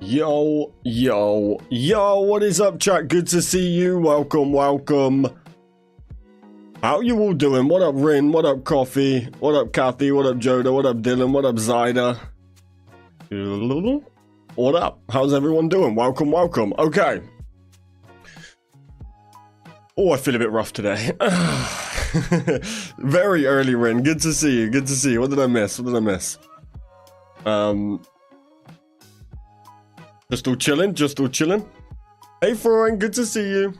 Yo, what is up, chat? Good to see you. Welcome. How you all doing? What up, Rin? What up, Coffee? What up, Kathy? What up, Joda? What up, Dylan? What up, Zyda? What up? How's everyone doing? Welcome. Okay. Oh, I feel a bit rough today. Very early, Rin. Good to see you. What did I miss? Just all chilling. Hey, Florian, good to see you.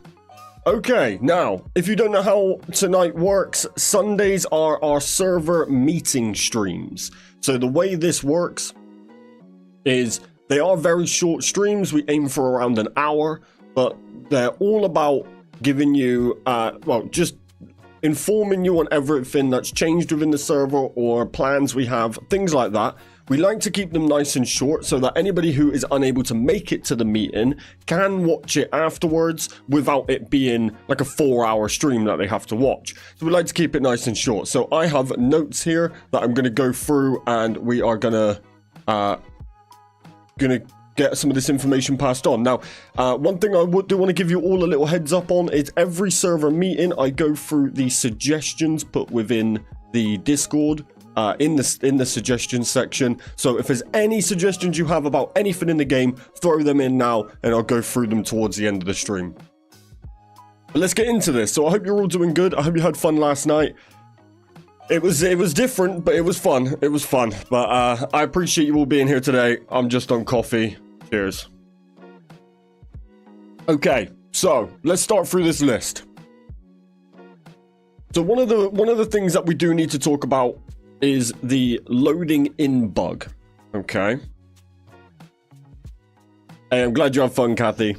Okay, now, if you don't know how tonight works, Sundays are our server meeting streams. So the way this works is they are very short streams. We aim for around an hour, but they're all about giving you, just informing you on everything that's changed within the server or plans we have, things like that. We like to keep them nice and short so that anybody who is unable to make it to the meeting can watch it afterwards without it being like a 4-hour stream that they have to watch. So we like to keep it nice and short. So I have notes here that I'm going to go through, and we are going to get some of this information passed on. Now, one thing I do want to give you all a little heads up on is every server meeting I go through the suggestions put within the Discord. In the suggestions section. So if there's any suggestions you have about anything in the game, throw them in now and I'll go through them towards the end of the stream. But let's get into this. So I hope you're all doing good. I hope you had fun last night. It was different, but it was fun. It was fun. But I appreciate you all being here today. I'm just on coffee. Cheers. Okay, so let's start through this list. So one of the things that we do need to talk about is the loading in bug. Okay. Hey, I'm glad you have fun, Kathy.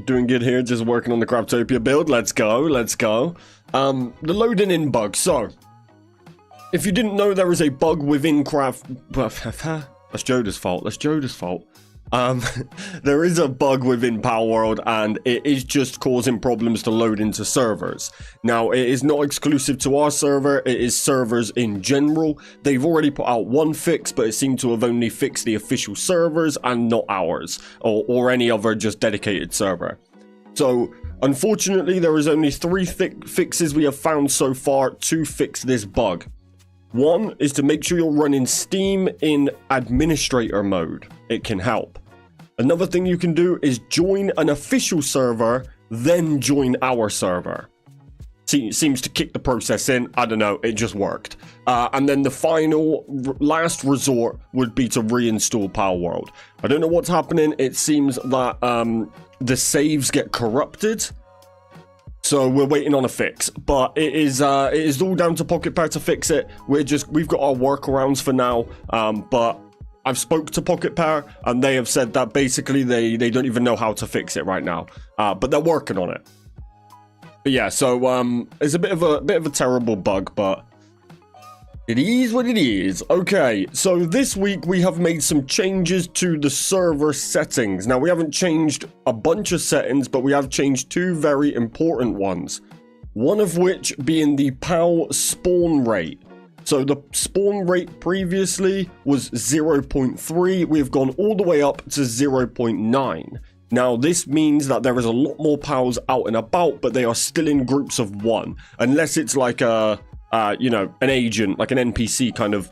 Doing good here, just working on the Craftopia build. Let's go, let's go. The loading in bug. So, if you didn't know, there is a bug within Craft... That's Joda's fault, that's Joda's fault. There is a bug within Palworld, and it is just causing problems to load into servers. Now, it is not exclusive to our server, it is servers in general. They've already put out one fix, but it seemed to have only fixed the official servers and not ours, or any other just dedicated server. So, unfortunately, there is only 3 fixes we have found so far to fix this bug. One is to make sure you're running Steam in administrator mode. It can help. Another thing you can do is join an official server, then join our server. See, it seems to kick the process in. I don't know, it just worked. And then the final, last resort would be to reinstall Palworld. I don't know what's happening. It seems that the saves get corrupted. So we're waiting on a fix, but it is all down to PocketPair to fix it. We've got our workarounds for now, but I've spoke to PocketPair and they have said that basically they don't even know how to fix it right now, but they're working on it. But yeah, so it's a bit of a terrible bug, but it is what it is. Okay, so this week we have made some changes to the server settings. Now, we haven't changed a bunch of settings, but we have changed 2 very important ones. One of which being the PAL spawn rate. So the spawn rate previously was 0.3. We've gone all the way up to 0.9. Now, this means that there is a lot more PALs out and about, but they are still in groups of 1. Unless it's like a... you know, an agent, like an NPC kind of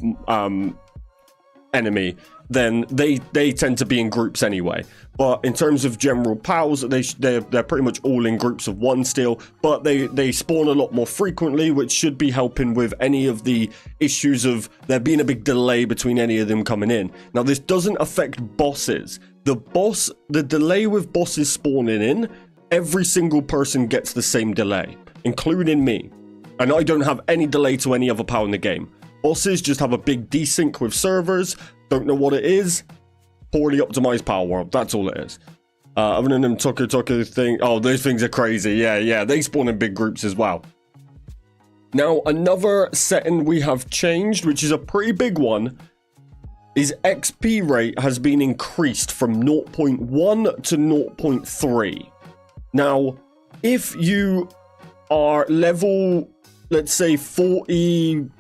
enemy, then they tend to be in groups anyway. But in terms of general PALs, they're pretty much all in groups of 1 still, but they spawn a lot more frequently, which should be helping with any of the issues of there being a big delay between any of them coming in. Now, this doesn't affect bosses. The delay with bosses spawning in, every single person gets the same delay, including me. And I don't have any delay to any other PAL in the game. Bosses just have a big desync with servers. Don't know what it is. Poorly optimized Palworld. That's all it is. Other than them Tucker thing. Oh, those things are crazy. Yeah. They spawn in big groups as well. Now, another setting we have changed, which is a pretty big one, is XP rate has been increased from 0.1 to 0.3. Now, if you are level... let's say 40,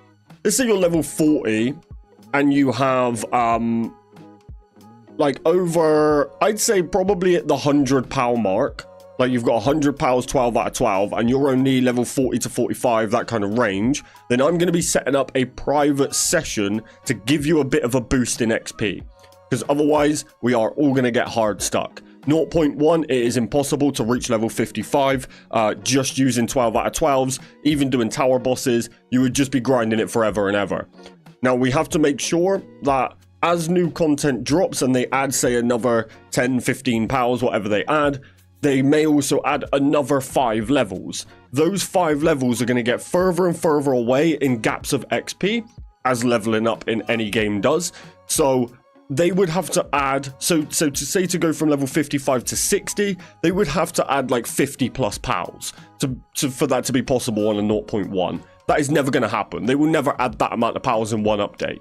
let's say you're level 40 and you have like over, I'd say probably at the 100 PAL mark, like you've got 100 PALs 12 out of 12 and you're only level 40 to 45, that kind of range, then I'm going to be setting up a private session to give you a bit of a boost in XP, because otherwise we are all going to get hard stuck. 0.1, it is impossible to reach level 55 just using 12 out of 12s. Even doing tower bosses, you would just be grinding it forever and ever. Now, we have to make sure that as new content drops and they add, say, another 10, 15 PALs, whatever they add, they may also add another 5 levels. Those 5 levels are going to get further and further away in gaps of XP, as leveling up in any game does. So they would have to add, so to say to go from level 55 to 60, they would have to add like 50 plus PALs for that to be possible on a 0.1. That is never going to happen. They will never add that amount of PALs in one update.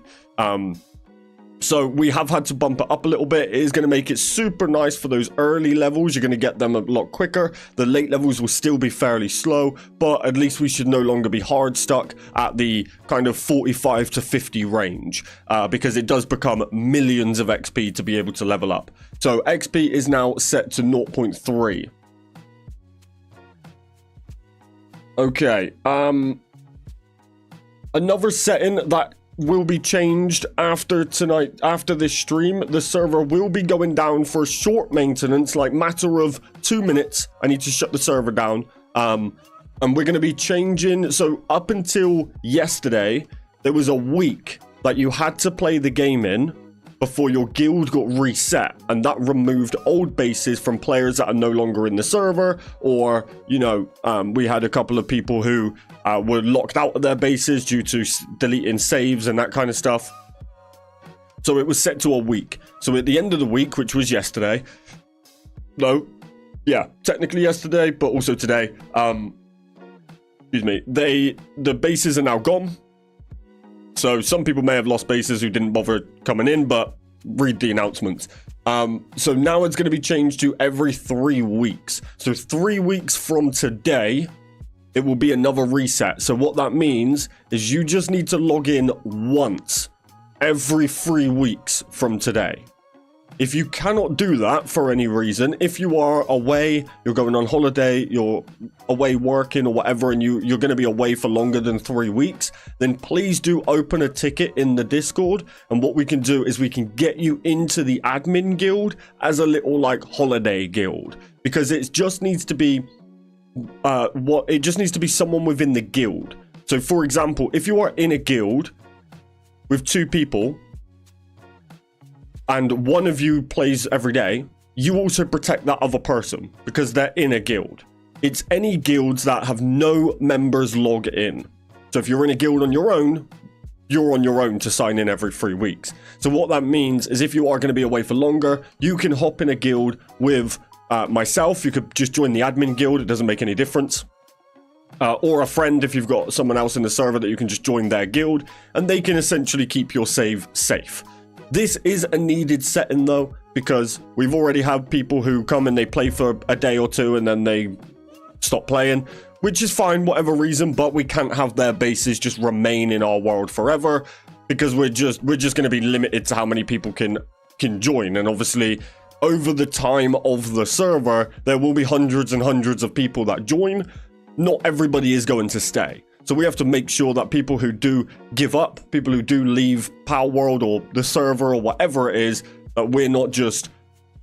So we have had to bump it up a little bit. It is going to make it super nice for those early levels. You're going to get them a lot quicker. The late levels will still be fairly slow, but at least we should no longer be hard stuck at the kind of 45 to 50 range, because it does become millions of XP to be able to level up. So XP is now set to 0.3. Okay, another setting that will be changed after tonight, after this stream. The server will be going down for short maintenance, like matter of 2 minutes. I need to shut the server down. And we're going to be changing. So up until yesterday, there was a week that you had to play the game in before your guild got reset, and that removed old bases from players that are no longer in the server, or, you know, we had a couple of people who were locked out of their bases due to deleting saves and that kind of stuff. So it was set to a week. So at the end of the week, which was yesterday, no, yeah, technically yesterday, but also today, excuse me, the bases are now gone. So some people may have lost bases who didn't bother coming in, but read the announcements. So now it's going to be changed to every 3 weeks. So 3 weeks from today, it will be another reset. So what that means is you just need to log in once every 3 weeks from today. If you cannot do that for any reason, if you are away, you're going on holiday, you're away working or whatever, and you're going to be away for longer than 3 weeks, then please do open a ticket in the Discord. And what we can do is we can get you into the admin guild as a little like holiday guild, because it just needs to be it just needs to be someone within the guild. So for example, if you are in a guild with 2 people, and one of you plays every day, you also protect that other person because they're in a guild. It's any guilds that have no members log in. So if you're in a guild on your own, you're on your own to sign in every 3 weeks. So what that means is if you are going to be away for longer, you can hop in a guild with myself. You could just join the admin guild. It doesn't make any difference. Or a friend if you've got someone else in the server that you can just join their guild, and they can essentially keep your save safe. This is a needed setting though, because we've already had people who come and they play for a day or 2 and then they stop playing, which is fine, whatever reason, but we can't have their bases just remain in our world forever, because we're just going to be limited to how many people can join. And obviously over the time of the server, there will be hundreds and hundreds of people that join. Not everybody is going to stay. So we have to make sure that people who do give up, people who do leave Palworld or the server or whatever it is, that we're not just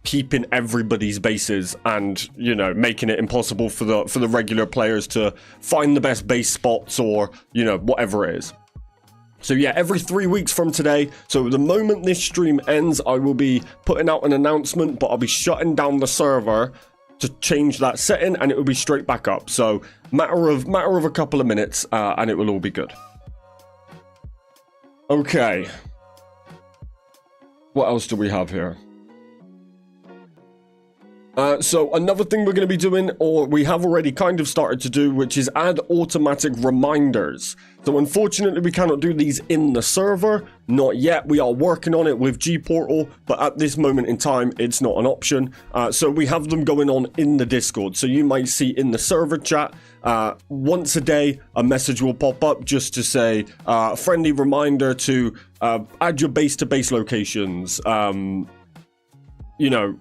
keeping everybody's bases and, you know, making it impossible for the regular players to find the best base spots or, you know, whatever it is. So yeah, every 3 weeks from today. So the moment this stream ends, I will be putting out an announcement, but I'll be shutting down the server to change that setting, and it will be straight back up. So matter of a couple of minutes, and it will all be good. Okay. What else do we have here? So another thing we're going to be doing, or we have already kind of started to do, which is add automatic reminders. So unfortunately, we cannot do these in the server. Not yet. We are working on it with GPortal, but at this moment in time, it's not an option. So we have them going on in the Discord. So you might see in the server chat, once a day, a message will pop up just to say, friendly reminder to add your base to base locations. You know,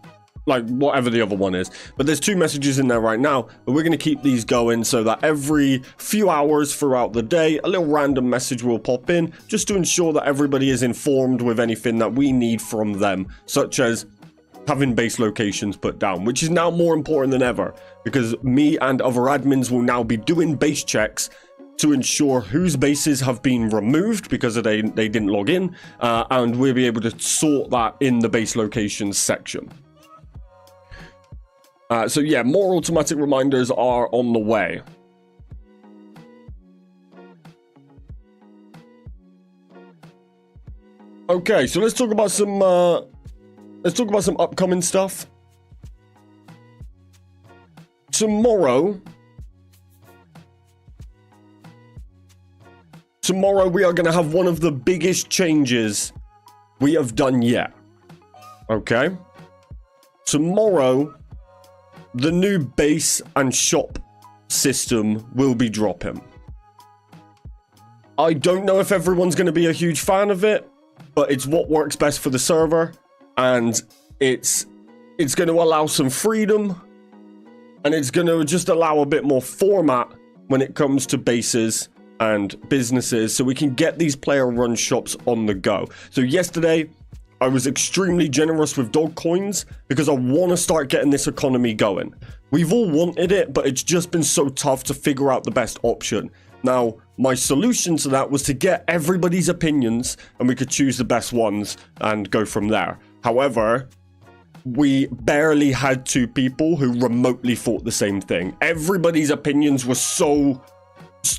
like whatever the other one is. But there's 2 messages in there right now, but we're going to keep these going so that every few hours throughout the day, a little random message will pop in just to ensure that everybody is informed with anything that we need from them, such as having base locations put down, which is now more important than ever, because me and other admins will now be doing base checks to ensure whose bases have been removed because they didn't log in, and we'll be able to sort that in the base locations section. So yeah, more automatic reminders are on the way. Okay, so let's talk about some upcoming stuff. Tomorrow we are going to have one of the biggest changes we have done yet. Okay? Tomorrow, the new base and shop system will be dropping. I don't know if everyone's going to be a huge fan of it, but it's what works best for the server, and it's going to allow some freedom, and it's going to just allow a bit more format when it comes to bases and businesses, so we can get these player-run shops on the go. So yesterday, I was extremely generous with dog coins because I want to start getting this economy going. We've all wanted it, but it's just been so tough to figure out the best option. Now, my solution to that was to get everybody's opinions, and we could choose the best ones and go from there. However, we barely had 2 people who remotely thought the same thing. Everybody's opinions were so...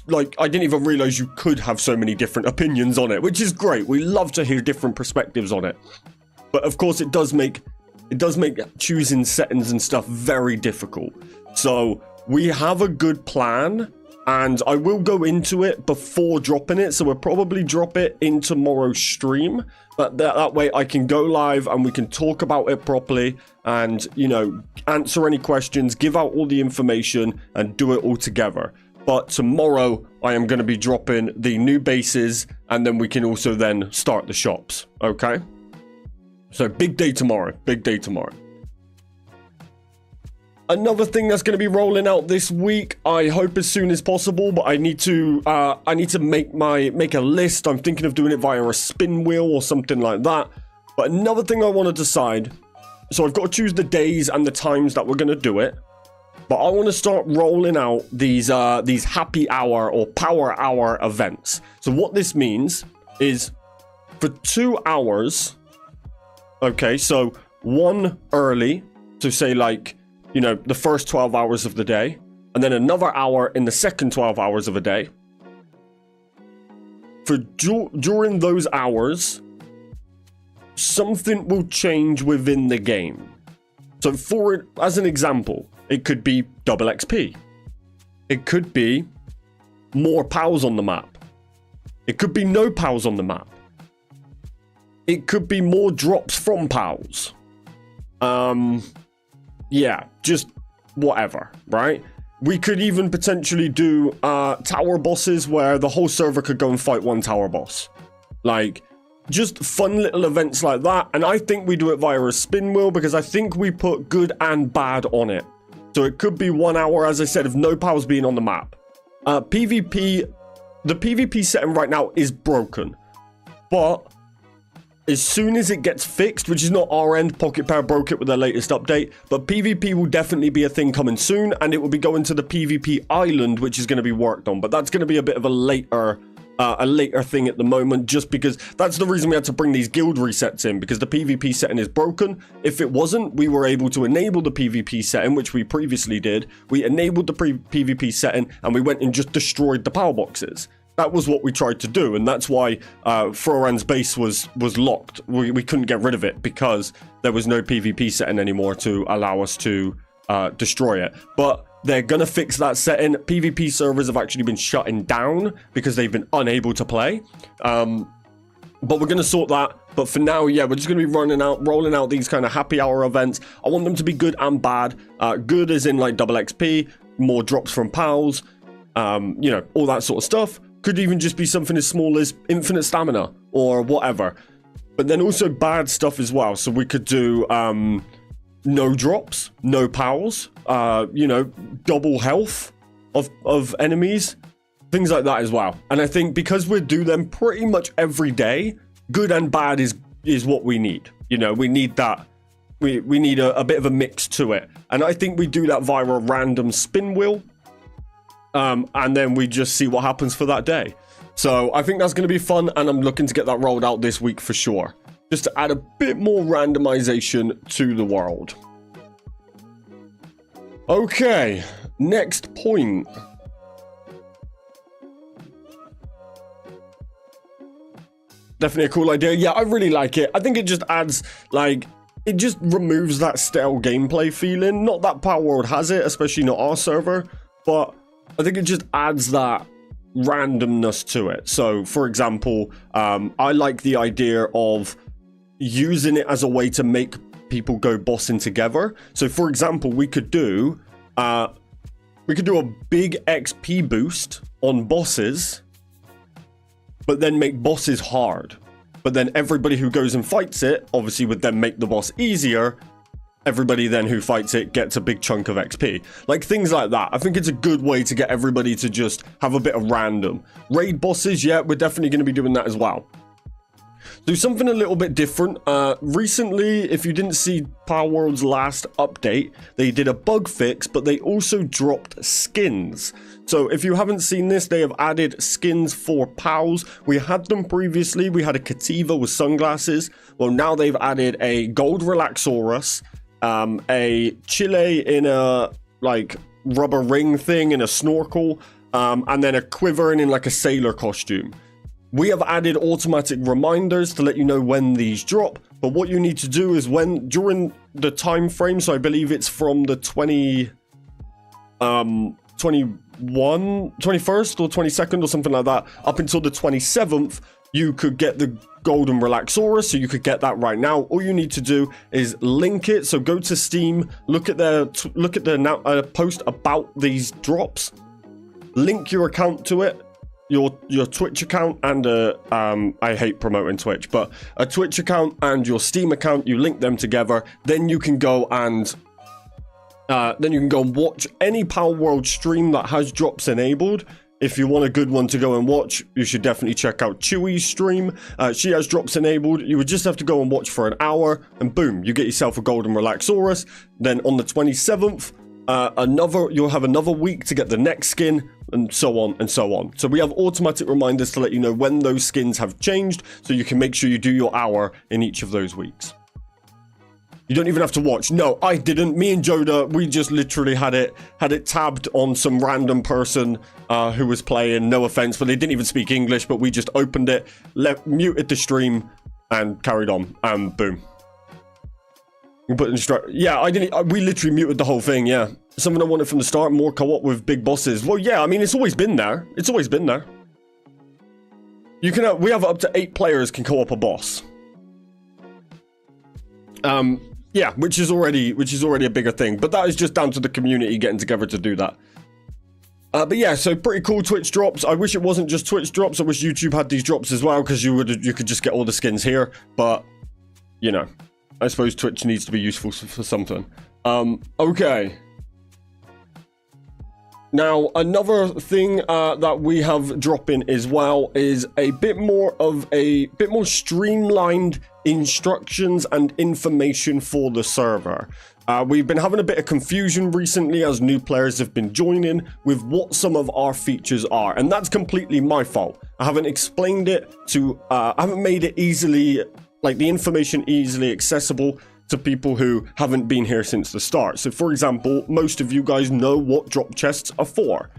like, I didn't even realize you could have so many different opinions on it, which is great. We love to hear different perspectives on it. But of course, it does make choosing settings and stuff very difficult. So we have a good plan, and I will go into it before dropping it. So we'll probably drop it in tomorrow's stream. But that way I can go live and we can talk about it properly and, you know, answer any questions, give out all the information and do it all together. But tomorrow I am going to be dropping the new bases, and then we can also then start the shops. Okay? So big day tomorrow. Big day tomorrow. Another thing that's going to be rolling out this week, I hope as soon as possible, but I need to make a list. I'm thinking of doing it via a spin wheel or something like that. But another thing I want to decide, so I've got to choose the days and the times that we're going to do it. But I want to start rolling out these happy hour or power hour events. So what this means is for 2 hours, okay, so one early, so say like, you know, the first 12 hours of the day, and then another hour in the second 12 hours of a day. During those hours, something will change within the game. So as an example, it could be double XP. It could be more pals on the map. It could be no pals on the map. It could be more drops from pals. Yeah, just whatever, right? We could even potentially do tower bosses where the whole server could go and fight one tower boss. Like, just fun little events like that. And I think we do it via a spin wheel because I think we put good and bad on it. So it could be 1 hour, as I said, of no pals being on the map. PvP, the PvP setting right now is broken. But as soon as it gets fixed, which is not our end, Pocket Pair broke it with their latest update, but PvP will definitely be a thing coming soon, and it will be going to the PvP island, which is going to be worked on. But that's going to be a bit of a later thing at the moment, just because that's the reason we had to bring these guild resets in, because the PvP setting is broken. If it wasn't, we were able to enable the PvP setting, which we previously did. We enabled the PvP setting, and we went and just destroyed the power boxes. That was what we tried to do, and that's why Froran's base was locked. We couldn't get rid of it because there was no PvP setting anymore to allow us to destroy it. But they're going to fix that setting. PvP servers have actually been shutting down because they've been unable to play. But we're going to sort that. But for now, yeah, we're just going to be rolling out these kind of happy hour events. I want them to be good and bad. Good as in like double XP, more drops from pals, you know, all that sort of stuff. Could even just be something as small as infinite stamina or whatever. But then also bad stuff as well. So we could do no drops, no pals, you know, double health of enemies, things like that as well. And I think because we do them pretty much every day, good and bad is what we need. You know, we need that. We need a bit of a mix to it. And I think we do that via a random spin wheel. And then we just see what happens for that day. So I think that's going to be fun, and I'm looking to get that rolled out this week for sure. Just to add a bit more randomization to the world. Okay, next point. Definitely a cool idea. Yeah, I really like it. I think it just adds, like, it just removes that stale gameplay feeling. Not that Palworld has it, especially not our server, but I think it just adds that randomness to it. So, for example, I like the idea of using it as a way to make people go bossing together. So for example, we could do a big XP boost on bosses, but then make bosses hard. But then everybody who goes and fights it, obviously would then make the boss easier. Everybody then who fights it gets a big chunk of XP. Like things like that. I think it's a good way to get everybody to just have a bit of random. Raid bosses, yeah, we're definitely going to be doing that as well. Do something a little bit different. Recently, if you didn't see Palworld's last update, they did a bug fix, but they also dropped skins. So if you haven't seen this, they have added skins for pals. We had them previously. We had a Cativa with sunglasses. Well, now they've added a gold Relaxaurus, a Chile in a like rubber ring thing and a snorkel, and then a quiver and in like a sailor costume. We have added automatic reminders to let you know when these drop, but what you need to do is during the time frame, so I believe it's from the 21st or 22nd or something like that, up until the 27th, you could get the golden Relaxaurus, so you could get that right now. All you need to do is link it, so go to Steam, look at their post about these drops, link your account to it, your Twitch account and I hate promoting Twitch, but a Twitch account and your Steam account, you link them together, then you can go and watch any Palworld stream that has drops enabled. If you want a good one to go and watch, you should definitely check out Chewy's stream. She has drops enabled. You would just have to go and watch for an hour, and boom, you get yourself a golden Relaxaurus. Then on the 27th, you'll have another week to get the next skin, and so on and so on. So we have automatic reminders to let you know when those skins have changed, so you can make sure you do your hour in each of those weeks. You don't even have to watch. No, I didn't. Me and Joda, we just literally had it tabbed on some random person who was playing. No offense, but they didn't even speak English, but we just opened it, muted the stream, and carried on, and boom. Yeah, we literally muted the whole thing, yeah. Something I wanted from the start, more co-op with big bosses. Well, yeah, I mean, it's always been there. It's always been there. We have up to 8 players can co-op a boss. Yeah, which is already a bigger thing, but that is just down to the community getting together to do that. But yeah, so pretty cool Twitch drops. I wish it wasn't just Twitch drops. I wish YouTube had these drops as well, because you could just get all the skins here, but you know, I suppose Twitch needs to be useful for something. Okay. Now, another thing that we have dropping as well is a bit more streamlined instructions and information for the server. We've been having a bit of confusion recently as new players have been joining with what some of our features are, and that's completely my fault. I haven't explained it I haven't made it easily, like the information easily accessible to people who haven't been here since the start. So for example, most of you guys know what drop chests are for.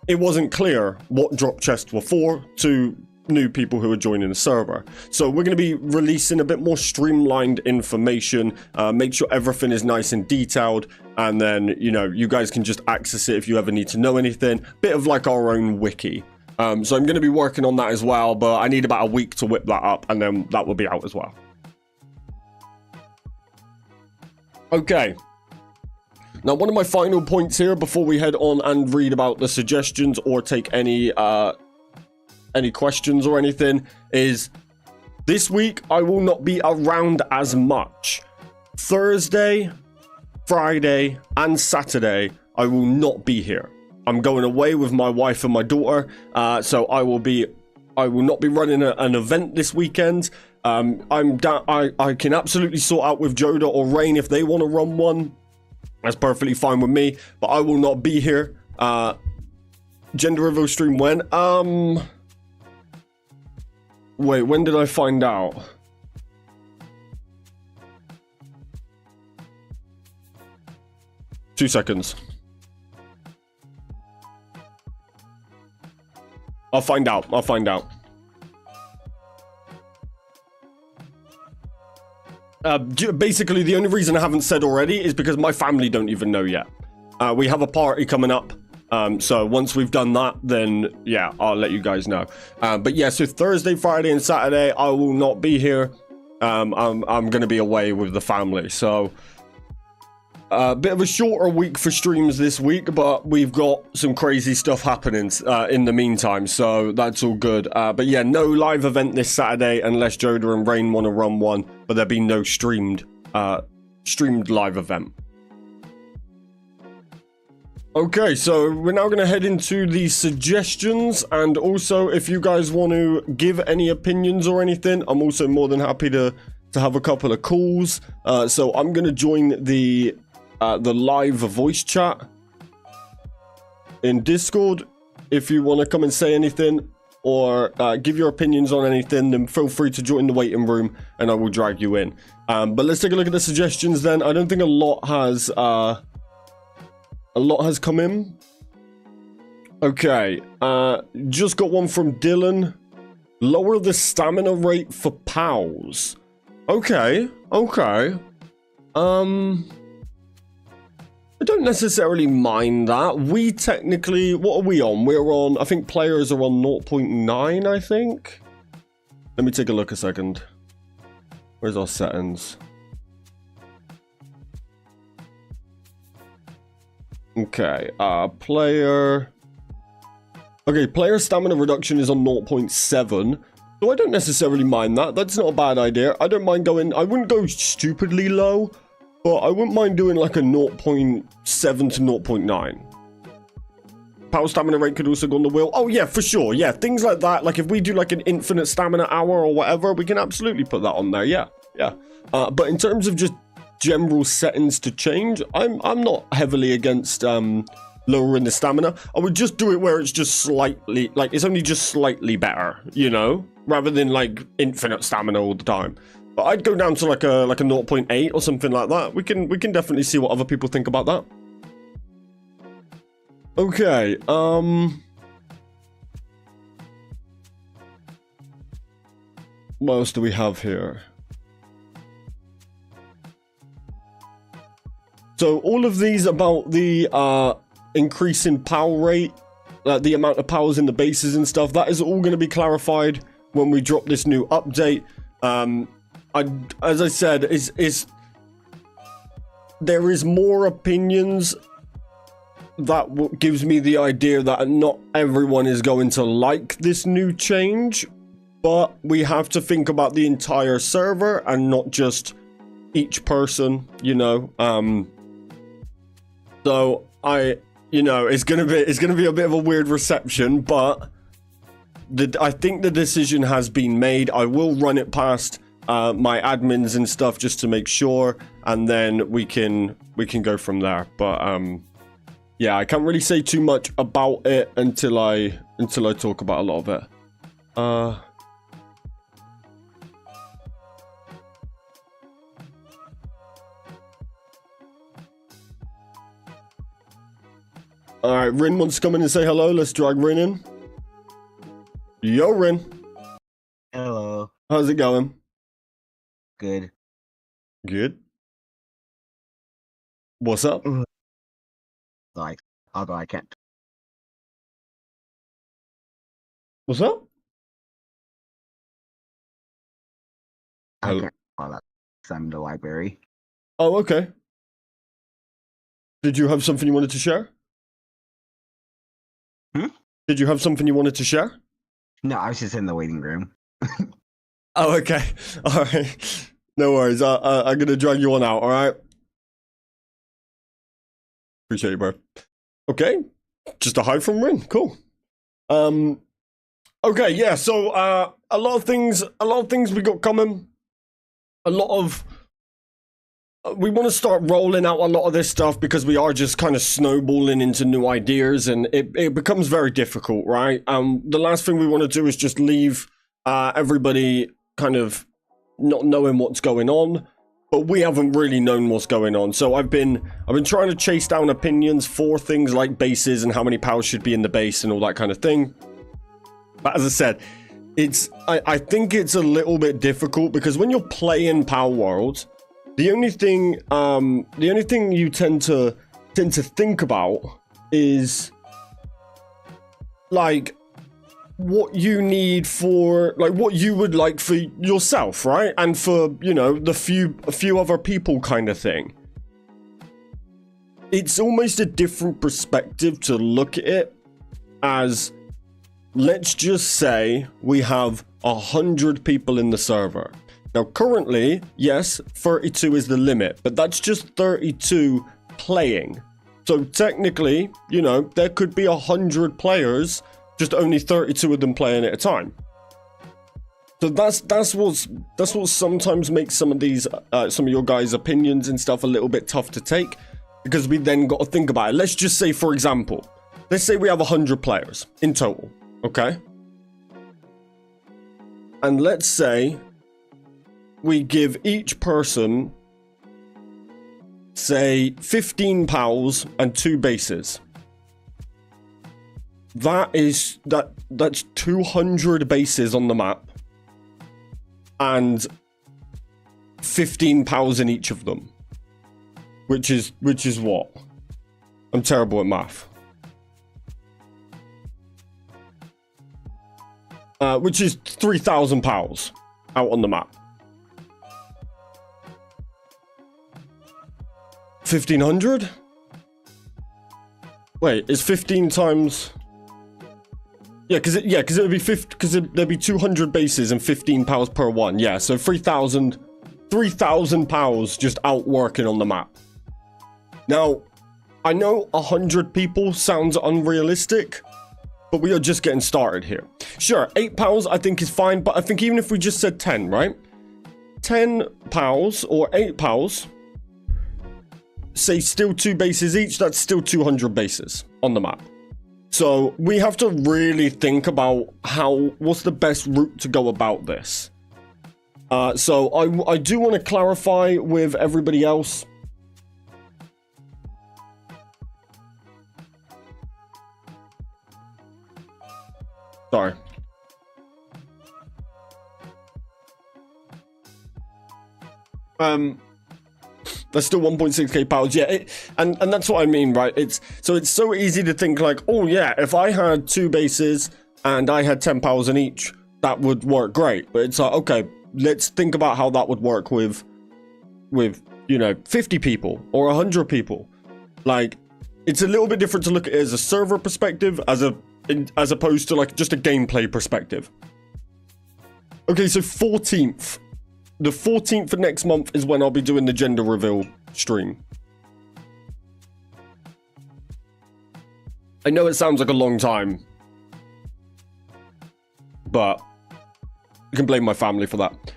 It wasn't clear what drop chests were for to new people who are joining the server. So we're going to be releasing a bit more streamlined information, make sure everything is nice and detailed, and then, you know, you guys can just access it if you ever need to know anything. Bit of like our own wiki. So I'm going to be working on that as well, but I need about a week to whip that up, and then that will be out as well. Okay. Now, one of my final points here before we head on and read about the suggestions or take any questions or anything is this week I will not be around as much. Thursday, Friday, and Saturday I will not be here. I'm going away with my wife and my daughter, so I will not be running an event this weekend. I can absolutely sort out with Joda or Rain if they want to run one. That's perfectly fine with me, but I will not be here. Gender reveal stream when? Wait, when did I find out? Two seconds. I'll find out. Basically, the only reason I haven't said already is because my family don't even know yet. We have a party coming up. So once we've done that, then yeah, I'll let you guys know. But yeah, so Thursday, Friday, and Saturday, I will not be here. I'm going to be away with the family. So a bit of a shorter week for streams this week, but we've got some crazy stuff happening in the meantime, so that's all good. But yeah, no live event this Saturday unless Joda and Rain want to run one, but there'll be no streamed live event. Okay, so we're now going to head into the suggestions, and also if you guys want to give any opinions or anything, I'm also more than happy to have a couple of calls. So I'm going to join the live voice chat in Discord. If you want to come and say anything or give your opinions on anything, then feel free to join the waiting room and I will drag you in. But let's take a look at the suggestions then. I don't think a lot has come in. Okay, just got one from Dylan. Lower the stamina rate for pals. Okay. I don't necessarily mind that. We technically, what are we on? We're on, I think players are on 0.9, I think. Let me take a look a second. Where's our settings? Okay, player stamina reduction is on 0.7. So I don't necessarily mind that. That's not a bad idea. I don't mind going, I wouldn't go stupidly low, but I wouldn't mind doing like a 0.7 to 0.9. Power stamina rate could also go on the wheel. Oh yeah, for sure. Yeah, things like that. Like if we do like an infinite stamina hour or whatever, we can absolutely put that on there. Yeah. But in terms of just general settings to change, I'm not heavily against lowering the stamina. I would just do it where it's just slightly, like it's only just slightly better, you know, rather than like infinite stamina all the time. But I'd go down to like a 0.8 or something like that. We can definitely see what other people think about that. Okay, what else do we have here? So all of these about the increase in power rate, the amount of powers in the bases and stuff, that is all going to be clarified when we drop this new update. As I said, there is more opinions. That gives me the idea that not everyone is going to like this new change, but we have to think about the entire server and not just each person, you know. So it's gonna be a bit of a weird reception, but I think the decision has been made. I will run it past my admins and stuff just to make sure, and then we can go from there. But yeah, I can't really say too much about it until I talk about a lot of it. All right, Rin wants to come in and say hello. Let's drag Rin in. Yo, Rin. Hello. How's it going? Good. Good. What's up? Like, although I can't. What's up? I can't call that. I'm in the library. Oh, okay. Did you have something you wanted to share? Did you have something you wanted to share? No, I was just in the waiting room. Oh, okay. All right. No worries. I'm gonna drag you on out. All right. Appreciate you, bro. Okay. Just a hi from Rin. Cool. Okay. Yeah. So a lot of things we got coming. We want to start rolling out a lot of this stuff because we are just kind of snowballing into new ideas, and it becomes very difficult, right? The last thing we want to do is just leave everybody kind of not knowing what's going on, but we haven't really known what's going on. So I've been trying to chase down opinions for things like bases and how many powers should be in the base and all that kind of thing. But as I said, I think it's a little bit difficult because when you're playing Palworld, the only thing you tend to think about is like what you need for, like, what you would like for yourself, right? And for, you know, a few other people kind of thing. It's almost a different perspective to look at it as, let's just say we have 100 people in the server. Now, currently, yes, 32 is the limit, but that's just 32 playing. So technically, you know, there could be 100 players, just only 32 of them playing at a time. So that's what sometimes makes some of these, some of your guys' opinions and stuff a little bit tough to take, because we then got to think about it. Let's just say, for example, let's say we have 100 players in total, okay? And let's say we give each person, say, 15 pals and 2 bases. That's 200 bases on the map and 15 pals in each of them, which is what? I'm terrible at math. Which is 3,000 pals out on the map. 1,500? Wait, is 15 times? Yeah, because it would be 50, because there'd be 200 bases and 15 pals per one. Yeah, so 3,000 pals just out working on the map. Now, I know 100 people sounds unrealistic, but we are just getting started here. Sure, 8 pals I think is fine, but I think even if we just said 10, right? 10 pals or 8 pals, say still 2 bases each, that's still 200 bases on the map. So we have to really think about what's the best route to go about this. So I do want to clarify with everybody else. Sorry. There's still 1.6k pals, yeah, and that's what I mean, right? It's so easy to think like, oh yeah, if I had 2 bases and I had 10 pals in each, that would work great. But it's like, okay, let's think about how that would work with you know, 50 people or 100 people. Like, it's a little bit different to look at it as a server perspective, as opposed to like just a gameplay perspective. Okay, so 14th. The 14th of next month is when I'll be doing the gender reveal stream. I know it sounds like a long time, but you can blame my family for that.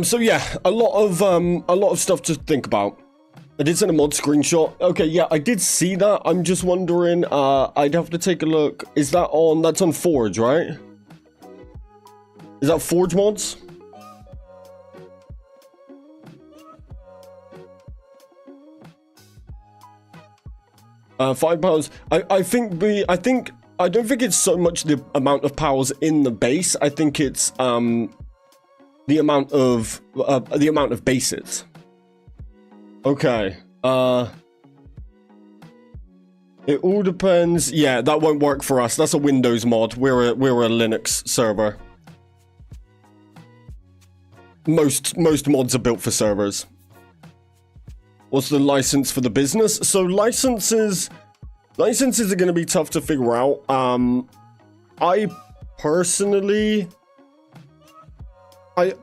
So yeah, a lot of stuff to think about. I did send a mod screenshot. Okay, yeah, I did see that. I'm just wondering, I'd have to take a look. Is that on, that's on Forge, right? Is that Forge mods? £5. I don't think it's so much the amount of pals in the base. I think it's the amount of bases. Okay. It all depends. Yeah, that won't work for us. That's a Windows mod. We're a Linux server. Most mods are built for servers. What's the license for the business? So licenses are going to be tough to figure out. I personally, I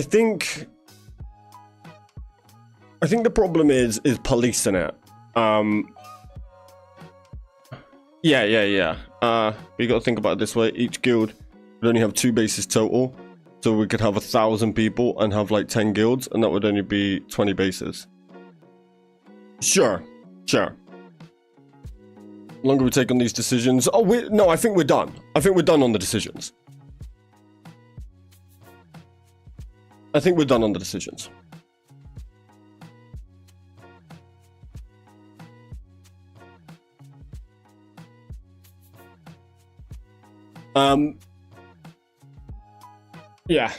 think the problem is policing it. Yeah. We got to think about it this way. Each guild would only have 2 bases total, so we could have 1,000 people and have like 10 guilds, and that would only be 20 bases. Sure. Longer we take on these decisions. Oh, no, I think we're done. I think we're done on the decisions. Yeah.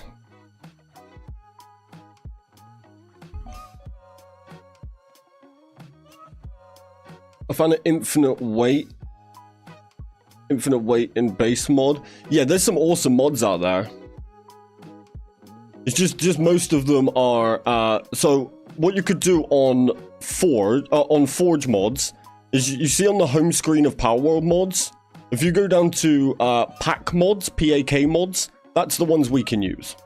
I found an infinite weight Infinite weight in base mod. Yeah, there's some awesome mods out there. It's just most of them are, so what you could do on Forge mods is you see on the home screen of Palworld mods, if you go down to pack mods, PAK mods, that's the ones we can use.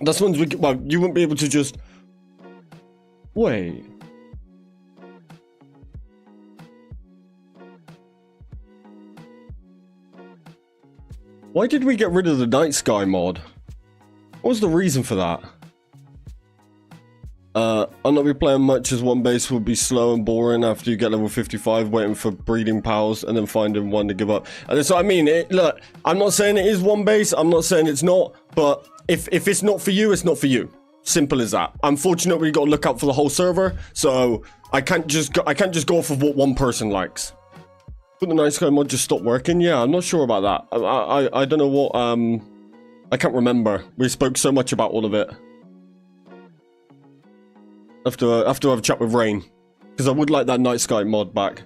That's the ones we can, well, you wouldn't be able to just, wait. Why did we get rid of the night sky mod? What was the reason for that? I'll not be playing much as one base will be slow and boring after you get level 55, waiting for breeding pals and then finding one to give up. And that's what I mean. Look, I'm not saying it is one base. I'm not saying it's not. But if it's not for you, it's not for you. Simple as that. Unfortunately, we got to look out for the whole server. So I can't just go off of what one person likes. But the night sky mod just stopped working. Yeah, I'm not sure about that. I don't know what. I can't remember. We spoke so much about all of it. I have to have a chat with Rain, because I would like that night sky mod back.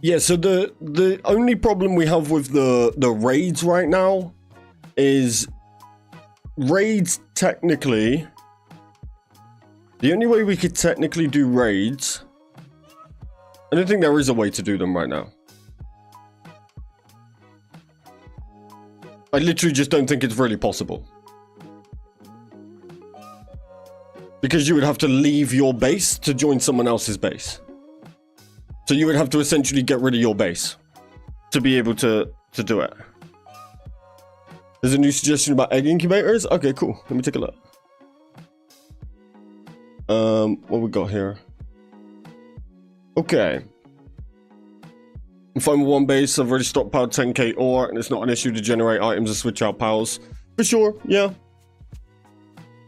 Yeah, so the only problem we have with the raids right now is raids technically. The only way we could technically do raids, I don't think there is a way to do them right now. I literally just don't think it's really possible. Because you would have to leave your base to join someone else's base. So you would have to essentially get rid of your base to be able to do it. There's a new suggestion about egg incubators. Okay, cool. Let me take a look. What we got here? Okay. If I'm one base, I've already stockpiled 10k ore, and it's not an issue to generate items or switch out pals. For sure, yeah.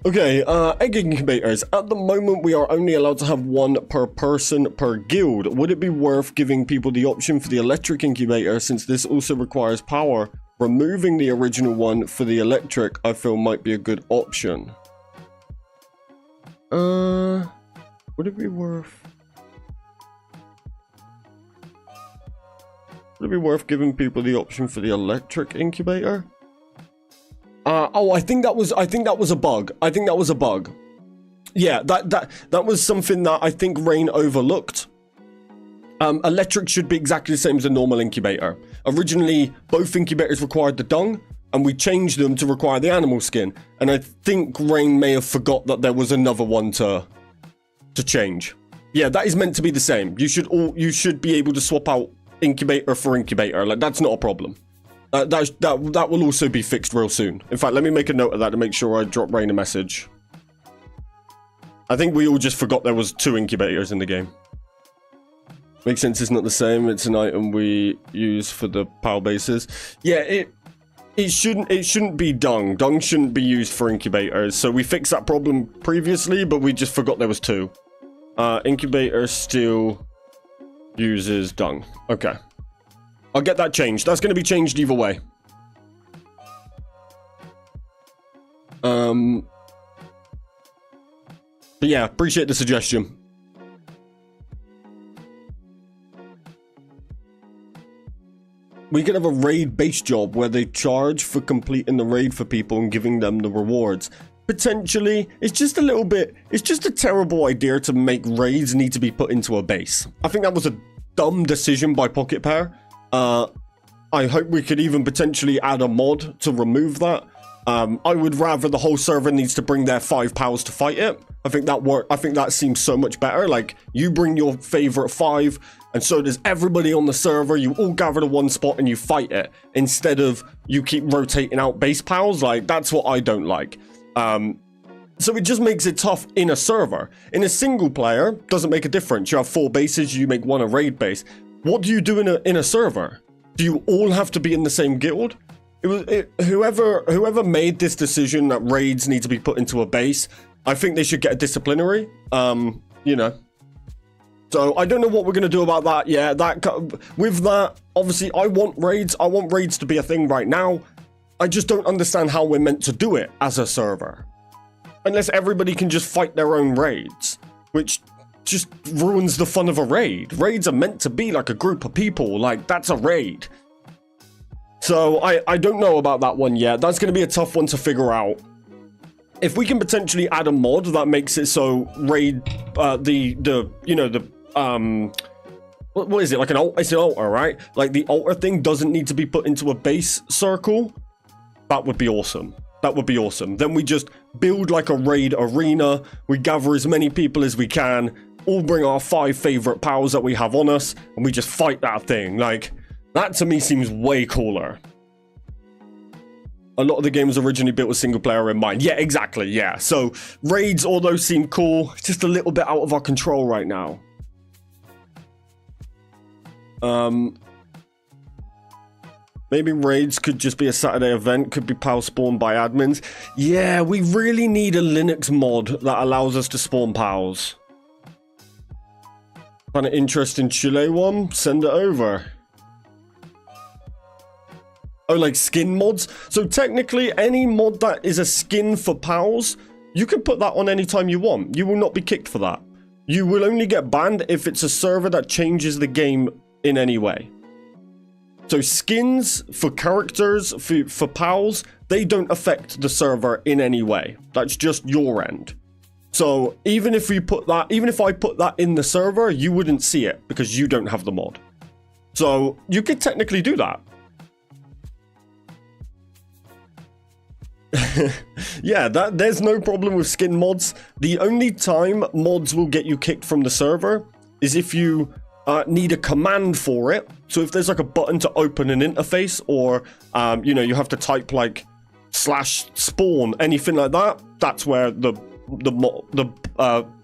Okay, egg incubators. At the moment, we are only allowed to have one per person per guild. Would it be worth giving people the option for the electric incubator, since this also requires power? Removing the original one for the electric, I feel might be a good option. Would it be worth... Would it be worth giving people the option for the electric incubator? Oh, I think that was a bug. I think that was a bug. Yeah, that was something that I think Rain overlooked. Electric should be exactly the same as a normal incubator. Originally, both incubators required the dung, and we changed them to require the animal skin. And I think Rain may have forgot that there was another one to change. Yeah, that is meant to be the same. You should be able to swap out incubator for incubator. Like, that's not a problem. That will also be fixed real soon. In fact, let me make a note of that to make sure I drop Rain a message. I think we all just forgot there was 2 incubators in the game. Makes sense, it's not the same. It's an item we use for the PAL bases. Yeah, it shouldn't be dung. Dung shouldn't be used for incubators. So we fixed that problem previously, but we just forgot there was 2. Incubator still uses dung. Okay. I'll get that changed. That's going to be changed either way. But yeah, appreciate the suggestion. We could have a raid base job where they charge for completing the raid for people and giving them the rewards. Potentially, it's just a little bit, it's just a terrible idea to make raids need to be put into a base. I think that was a dumb decision by Pocket Pair. I hope we could even potentially add a mod to remove that. I would rather the whole server needs to bring their 5 pals to fight it. I think that seems so much better. Like, you bring your favorite 5, and so does everybody on the server. You all gather to one spot and you fight it, instead of you keep rotating out base pals. Like, that's what I don't like. So it just makes it tough in a server. In a single player, doesn't make a difference. You have 4 bases, you make one a raid base. What do you do in a server? Do you all have to be in the same guild? Whoever made this decision that raids need to be put into a base, I think they should get a disciplinary. You know, So I don't know what we're going to do about that. Yeah, with that, obviously, I want raids. I want raids to be a thing right now. I just don't understand how we're meant to do it as a server. Unless everybody can just fight their own raids, which just ruins the fun of a raid. Raids are meant to be like a group of people. Like, that's a raid. So I don't know about that one yet. That's going to be a tough one to figure out. If we can potentially add a mod that makes it so raid, what is it? Like it's an altar, right? Like the altar thing doesn't need to be put into a base circle. That would be awesome. That would be awesome. Then we just build like a raid arena. We gather as many people as we can. All bring our 5 favorite pals that we have on us. And we just fight that thing. Like, that to me seems way cooler. A lot of the game was originally built with single player in mind. Yeah, exactly. Yeah. So raids, although seem cool, just a little bit out of our control right now. Maybe raids could just be a Saturday event. Could be pal spawned by admins. Yeah, we really need a Linux mod that allows us to spawn pals. Kind of interesting Chile one. Send it over. Oh, like skin mods? So technically, any mod that is a skin for pals, you can put that on anytime you want. You will not be kicked for that. You will only get banned if it's a server that changes the game in any way. So skins for characters, for pals, they don't affect the server in any way. That's just your end. So even if I put that in the server, you wouldn't see it because you don't have the mod. So you could technically do that. Yeah, there's no problem with skin mods. The only time mods will get you kicked from the server is if you need a command for it. So if there's like a button to open an interface, or you have to type like /spawn, anything like that, that's where the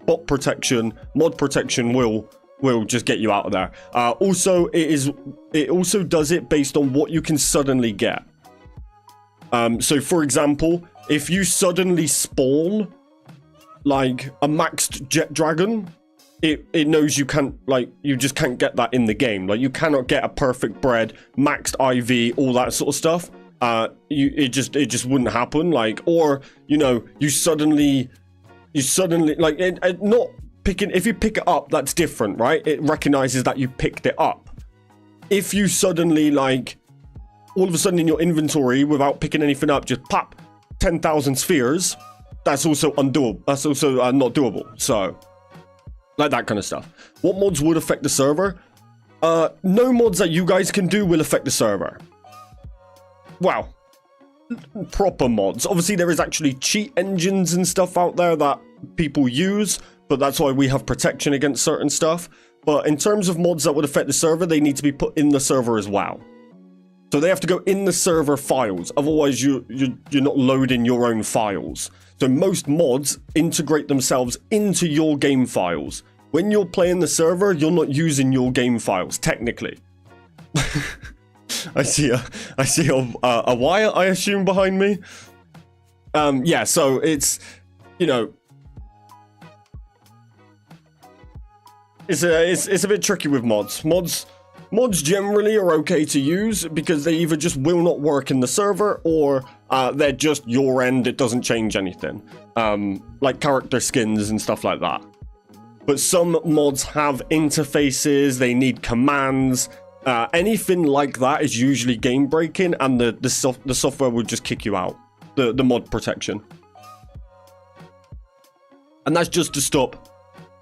bot protection, mod protection will just get you out of there. Also, it also does it based on what you can suddenly get. So for example, if you suddenly spawn like a maxed jet dragon, it knows you can't, like, you just can't get that in the game. Like, you cannot get a perfect bread, maxed IV, all that sort of stuff. It just wouldn't happen. Like, or you suddenly like not picking. If you pick it up, that's different, right? It recognizes that you picked it up. If you suddenly, like, all of a sudden in your inventory, without picking anything up, just pop 10,000 spheres, that's also undoable. That's also not doable. So, like that kind of stuff. What mods would affect the server? No mods that you guys can do will affect the server. Wow. Proper mods. Obviously, there is actually cheat engines and stuff out there that people use, but that's why we have protection against certain stuff. But in terms of mods that would affect the server, they need to be put in the server as well. So they have to go in the server files. Otherwise, you're not loading your own files. So most mods integrate themselves into your game files. When you're playing the server, you're not using your game files, technically. I see a wire, I assume, behind me. Yeah, so it's, it's a bit tricky with mods. Mods generally are okay to use because they either just will not work in the server, or they're just your end, it doesn't change anything. Like character skins and stuff like that. But some mods have interfaces, they need commands. Anything like that is usually game breaking, and the software will just kick you out. The mod protection. And that's just to stop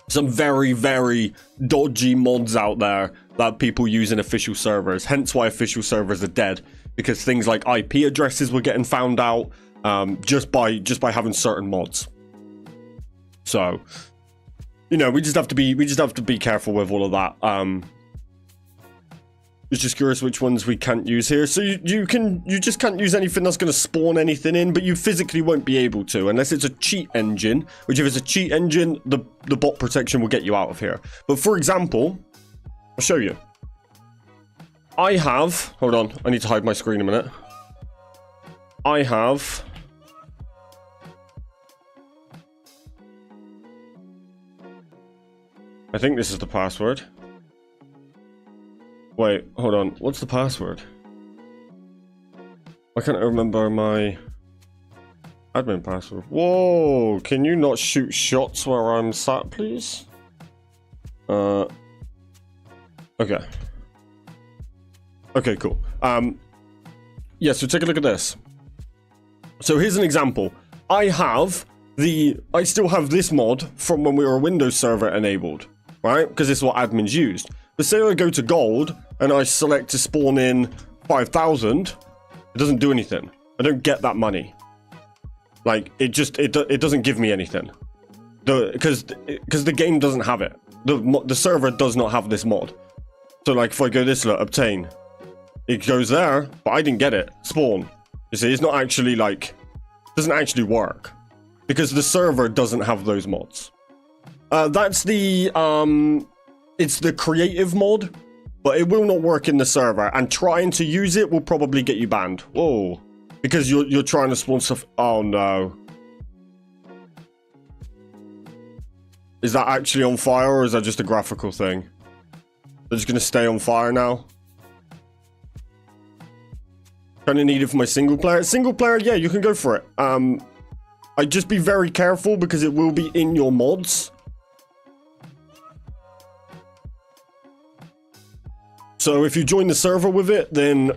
some very, very dodgy mods out there that people use in official servers. Hence why official servers are dead, because things like IP addresses were getting found out just by having certain mods. So, we just have to be careful with all of that. I was just curious which ones we can't use here. So you just can't use anything that's going to spawn anything in, but you physically won't be able to unless it's a cheat engine. Which, if it's a cheat engine, the bot protection will get you out of here. But for example, I'll show you. Hold on, I need to hide my screen a minute. I have I think this is the password. Wait, hold on. What's the password? Why can't I remember my admin password? Whoa! Can you not shoot shots where I'm sat, please? Okay. Okay, cool. Yeah, so take a look at this. So here's an example. I still have this mod from when we were Windows Server enabled, right? Because this is what admins used. But say I go to gold and I select to spawn in 5,000, it doesn't do anything. I don't get that money. Like, it doesn't give me anything. Because the game doesn't have it. The server does not have this mod. So like if I go this, look, obtain. It goes there, but I didn't get it. Spawn. You see, it's not actually like, doesn't actually work. Because the server doesn't have those mods. That's the, it's the creative mod, but it will not work in the server. And trying to use it will probably get you banned. Whoa. Because you're trying to spawn stuff. Oh no. Is that actually on fire, or is that just a graphical thing? They're just gonna stay on fire now. Kind of need it for my single player. Single player, yeah, you can go for it. I'd just be very careful because it will be in your mods. So if you join the server with it, then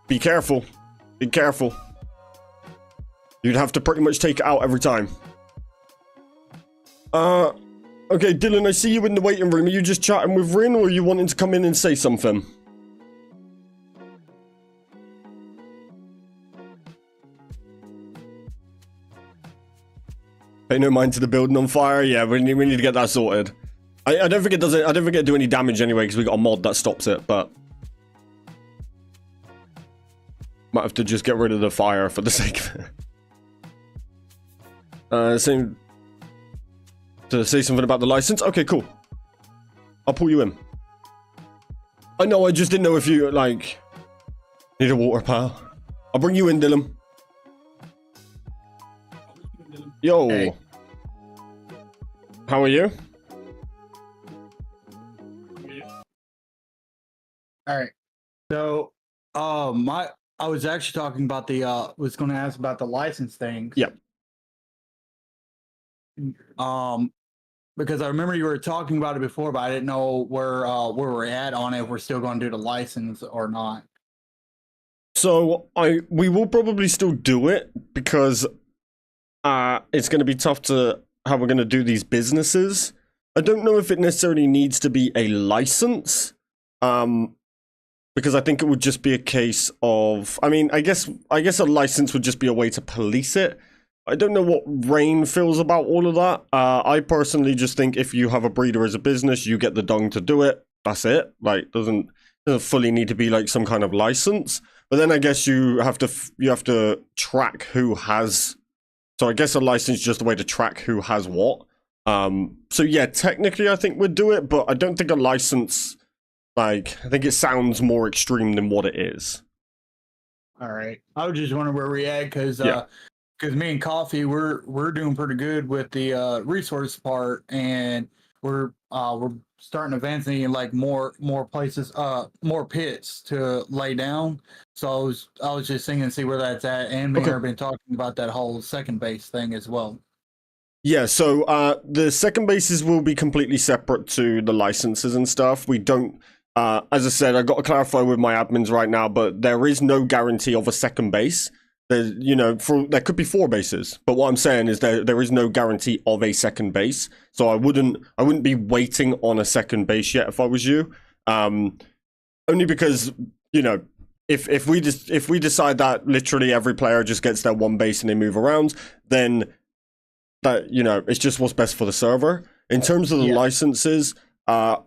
be careful. Be careful. You'd have to pretty much take it out every time. Okay, Dylan, I see you in the waiting room. Are you just chatting with Rin, or are you wanting to come in and say something? Pay no mind to the building on fire. Yeah, we need to get that sorted. I don't think it does it. I don't think it'll do any damage anyway because we got a mod that stops it. But might have to just get rid of the fire for the sake of it. Same. To say something about the license. Okay, cool. I'll pull you in. I know. I just didn't know if you like need a water, pal. I'll bring you in, Dylan. Yo. Hey. How are you? All right. So, I was actually talking about the was going to ask about the license thing. Yeah. Because I remember you were talking about it before, but I didn't know where we're at on it. If we're still going to do the license or not. So we will probably still do it because it's going to be tough to how we're going to do these businesses. I don't know if it necessarily needs to be a license. Because I think it would just be a case of, I mean, I guess a license would just be a way to police it. I don't know what Rain feels about all of that. I personally just think if you have a breeder as a business, you get the dung to do it. That's it. Like, doesn't fully need to be like some kind of license. But then I guess you have to track who has. So I guess a license is just a way to track who has what. So yeah, technically I think we'd do it, but I don't think a license. Like, I think it sounds more extreme than what it is. All right. I was just wondering where we at because me and Coffee we're doing pretty good with the resource part, and we're starting advancing in like more places, more pits to lay down. So I was just thinking to see where that's at, and me and her have been talking about that whole second base thing as well. Yeah, so the second bases will be completely separate to the licenses and stuff. We don't. As I said, I got to clarify with my admins right now, but there is no guarantee of a second base. There, there could be 4 bases, but what I'm saying is there is no guarantee of a second base. So I wouldn't be waiting on a second base yet if I was you. Only because if we decide that literally every player just gets their one base and they move around, then that it's just what's best for the server. In terms of the licenses, I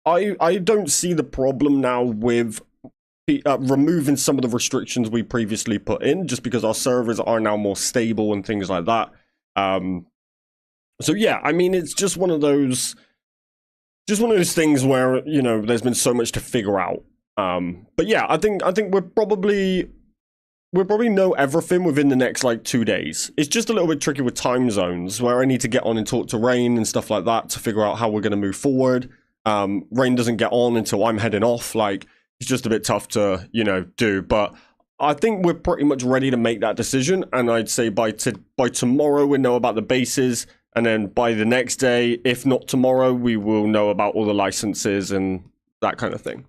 don't see the problem now with removing some of the restrictions we previously put in, just because our servers are now more stable and things like that. So yeah, I mean, it's just one of those things where there's been so much to figure out. But yeah, I think we're probably we'll probably know everything within the next like 2 days. It's just a little bit tricky with time zones where I need to get on and talk to Rain and stuff like that to figure out how we're going to move forward. Rain doesn't get on until I'm heading off. Like, it's just a bit tough to, you know, do. But I think we're pretty much ready to make that decision. And I'd say by tomorrow, we'll know about the bases. And then by the next day, if not tomorrow, we will know about all the licenses and that kind of thing.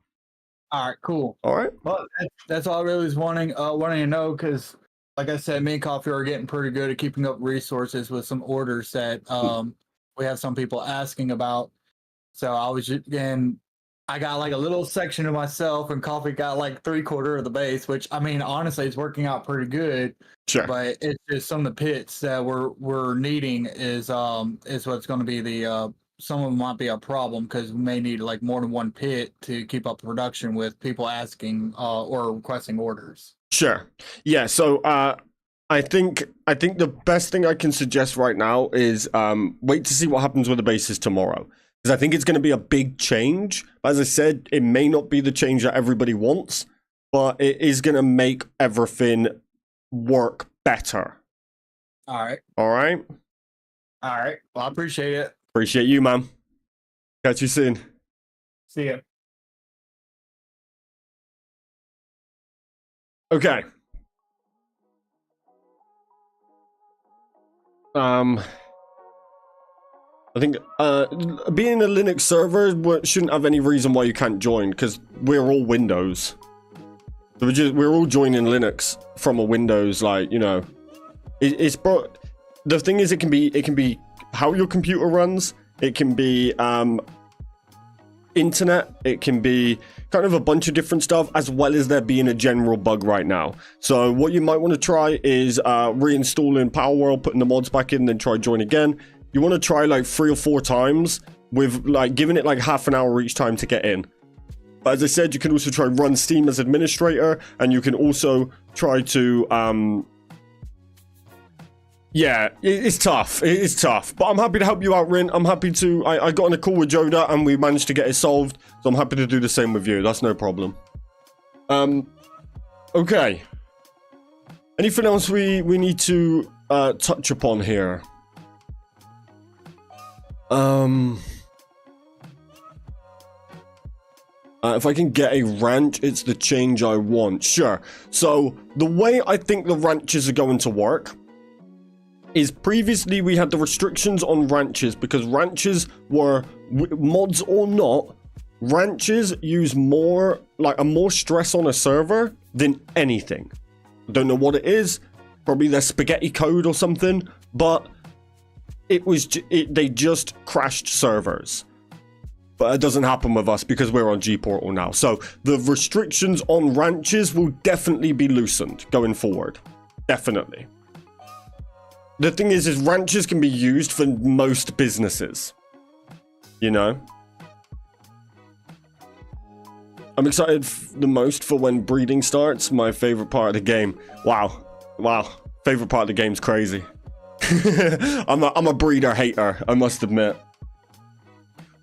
All right, cool. All right. Well, that's all I really was wanting to know, because, like I said, me and Coffee are getting pretty good at keeping up resources with some orders that we have some people asking about. So I got like a little section of myself, and Coffee got like 3/4 of the base, which, I mean, honestly, it's working out pretty good. Sure. But it's just some of the pits that we're needing is what's going to be the some of them might be a problem, because we may need like more than one pit to keep up production with people asking or requesting orders. Sure. Yeah. So I think the best thing I can suggest right now is wait to see what happens with the bases tomorrow. Because I think it's going to be a big change. As I said, it may not be the change that everybody wants, but it is going to make everything work better. All right. All right? All right. Well, I appreciate it. Appreciate you, man. Catch you soon. See ya. Okay. I think being a Linux server shouldn't have any reason why you can't join, because we're all Windows. So we're all joining Linux from a Windows, like, you know. The thing is, it can be how your computer runs. It can be internet. It can be kind of a bunch of different stuff, as well as there being a general bug right now. So what you might want to try is reinstalling Palworld, putting the mods back in, then try join again. You want to try like 3 or 4 times with like giving it like half an hour each time to get in. But as I said, you can also try run Steam as administrator, and you can also try to yeah, it's tough. It's tough. But I'm happy to help you out, Rin. I'm happy to... I got on a call with Joda, and we managed to get it solved. So I'm happy to do the same with you. That's no problem. Okay. Anything else we need to touch upon here? If I can get a ranch, it's the change I want. Sure. So the way I think the ranches are going to work is previously we had the restrictions on ranches, because ranches were, mods or not, ranches use more, like, more stress on a server than anything. I don't know what it is. Probably their spaghetti code or something, but it was they just crashed servers. But it doesn't happen with us because we're on GPortal now. So the restrictions on ranches will definitely be loosened going forward. Definitely. The thing is ranches can be used for most businesses. You know? I'm excited the most for when breeding starts. My favorite part of the game. Wow. Wow. Favorite part of the game's crazy. I'm a breeder hater, I must admit.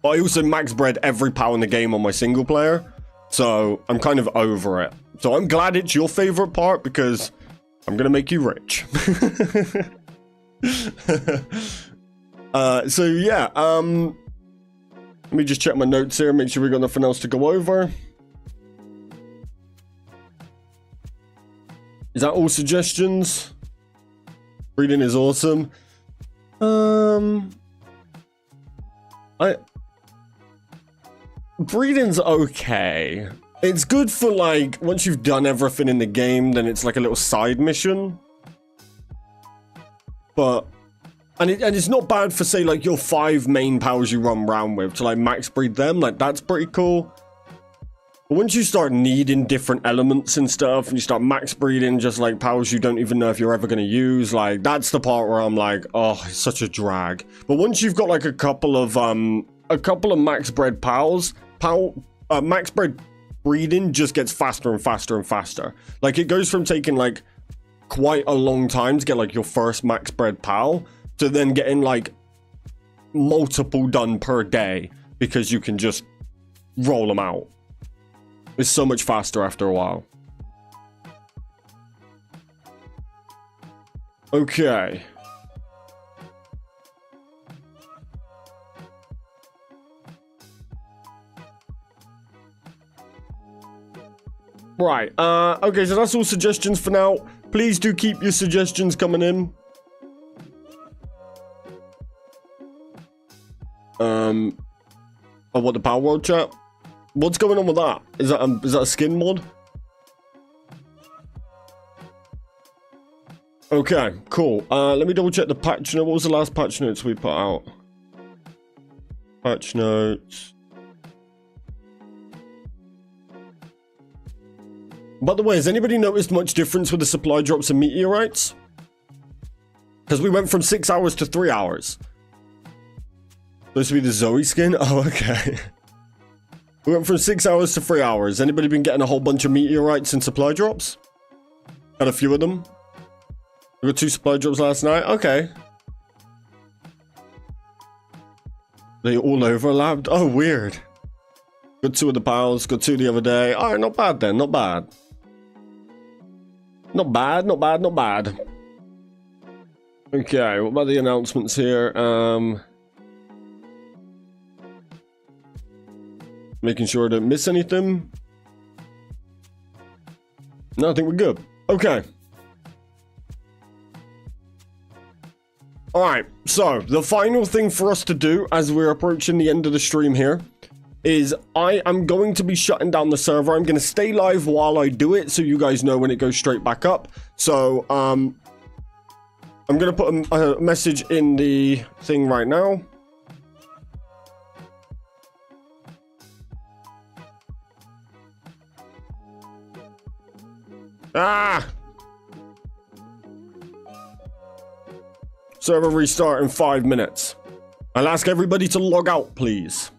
But I also max bred every POW in the game on my single player, so I'm kind of over it. So I'm glad it's your favorite part, because I'm gonna make you rich. So yeah, let me just check my notes here, make sure we got nothing else to go over. Is that all suggestions? Breeding is awesome. Breeding's okay. It's good for, like, once you've done everything in the game, then it's like a little side mission. But, and it's not bad for, say, like, your 5 main POWs you run around with to, like, max breed them. Like, that's pretty cool. But once you start needing different elements and stuff, and you start max breeding just like POWs you don't even know if you're ever going to use, like, that's the part where I'm like, oh, it's such a drag. But once you've got like a couple of max bred POWs, max bred breeding just gets faster and faster and faster. Like, it goes from taking like quite a long time to get like your first max bred POW to then getting like multiple done per day, because you can just roll them out. It's so much faster after a while. Okay. Right, okay, so that's all suggestions for now. Please do keep your suggestions coming in. Oh, what, the Palworld chat? What's going on with that? Is that a skin mod? Okay, cool. Let me double check the patch note. What was the last patch notes we put out? Patch notes. By the way, has anybody noticed much difference with the supply drops and meteorites? Because we went from 6 hours to 3 hours. Supposed to be the Zoe skin? Oh, okay. We went from 6 hours to 3 hours. Anybody been getting a whole bunch of meteorites and supply drops? Got a few of them. We got 2 supply drops last night. Okay. They all overlapped? Oh, weird. Got 2 of the pals. Got 2 the other day. Alright, not bad then. Not bad. Not bad, not bad, not bad. Okay, what about the announcements here? Making sure I don't miss anything. No, I think we're good. Okay. Alright, so the final thing for us to do as we're approaching the end of the stream here is I am going to be shutting down the server. I'm going to stay live while I do it so you guys know when it goes straight back up. So, I'm going to put a message in the thing right now. Ah! Server restart in 5 minutes. I'll ask everybody to log out, please.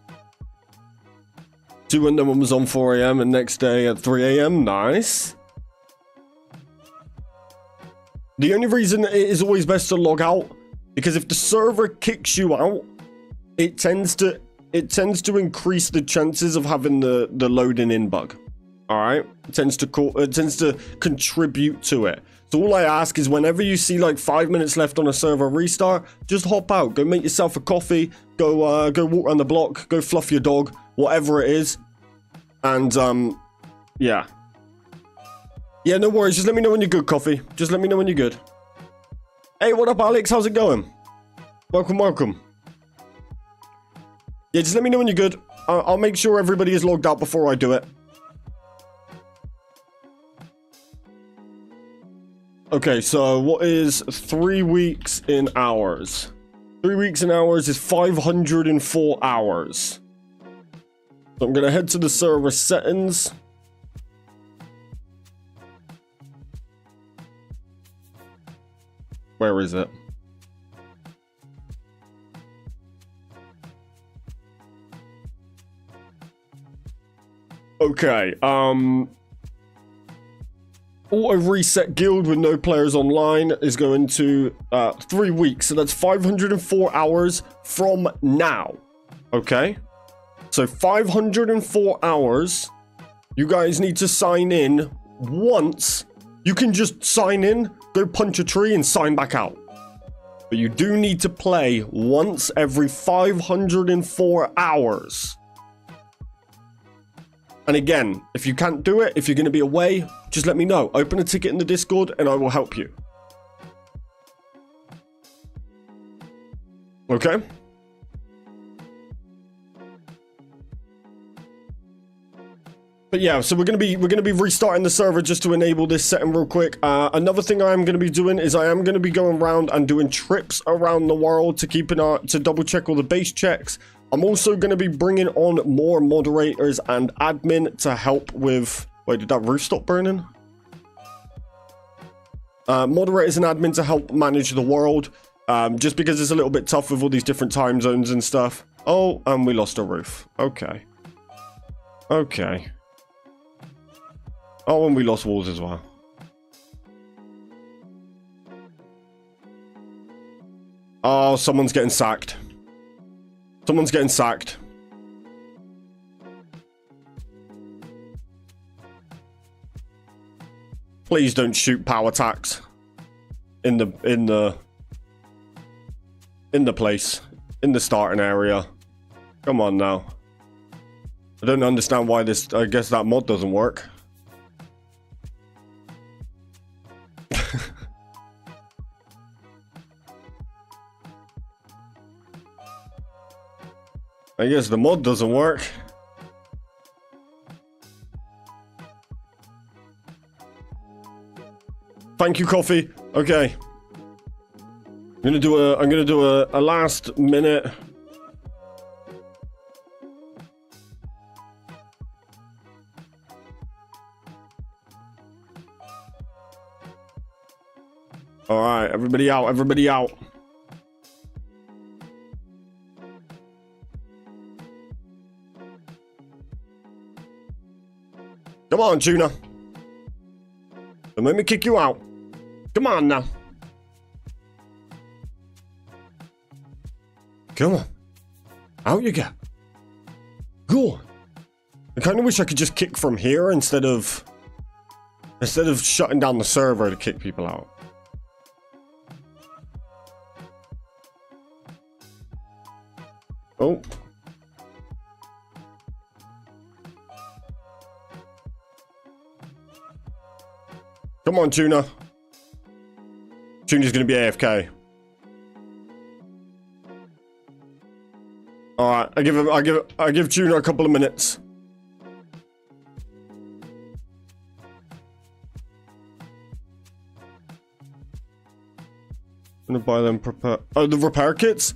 2 when no one was on 4 AM and next day at 3 AM. Nice. The only reason it is always best to log out, because if the server kicks you out, it tends to increase the chances of having the loading in bug. All right, it tends to contribute to it. So all I ask is whenever you see like 5 minutes left on a server restart, just hop out, go make yourself a coffee, go walk around the block, go fluff your dog, whatever it is. And yeah, no worries. Just let me know when you're good, coffee. Just let me know when you're good. Hey, what up, Alex? How's it going? Welcome. Yeah, just let me know when you're good. I'll make sure everybody is logged out before I do it. Okay, so what is 3 weeks in hours? 3 weeks in hours is 504 hours. So I'm going to head to the server settings. Where is it? Okay, auto reset guild with no players online is going to 3 weeks. So that's 504 hours from now. Okay. So 504 hours. You guys need to sign in once. You can just sign in, go punch a tree and sign back out. But you do need to play once every 504 hours. And again, if you can't do it, if you're going to be away, just let me know. Open a ticket in the Discord and I will help you. Okay? But yeah, so we're gonna be restarting the server just to enable this setting real quick. Another thing I am gonna be doing is I am gonna be going around and doing trips around the world to double check all the base checks. I'm also gonna be bringing on more moderators and admin to help with. Wait, did that roof stop burning? Moderators and admin to help manage the world, just because it's a little bit tough with all these different time zones and stuff. Oh, and we lost a roof. Okay. Okay. Oh, and we lost walls as well. Oh, someone's getting sacked. Someone's getting sacked. Please don't shoot power attacks. in the place, in the starting area. Come on now. I don't understand why this, I guess that mod doesn't work. I guess the mod doesn't work. Thank you, coffee. Okay. I'm gonna do a last minute. All right, everybody out, everybody out. Come on, Tuna. Don't make me kick you out. Come on now. Come on. Out you get. Go on. I kind of wish I could just kick from here instead of shutting down the server to kick people out. Oh. Come on, Tuna. Tuna's gonna be AFK. All right, I give Tuna a couple of minutes. I'm gonna buy them the repair kits.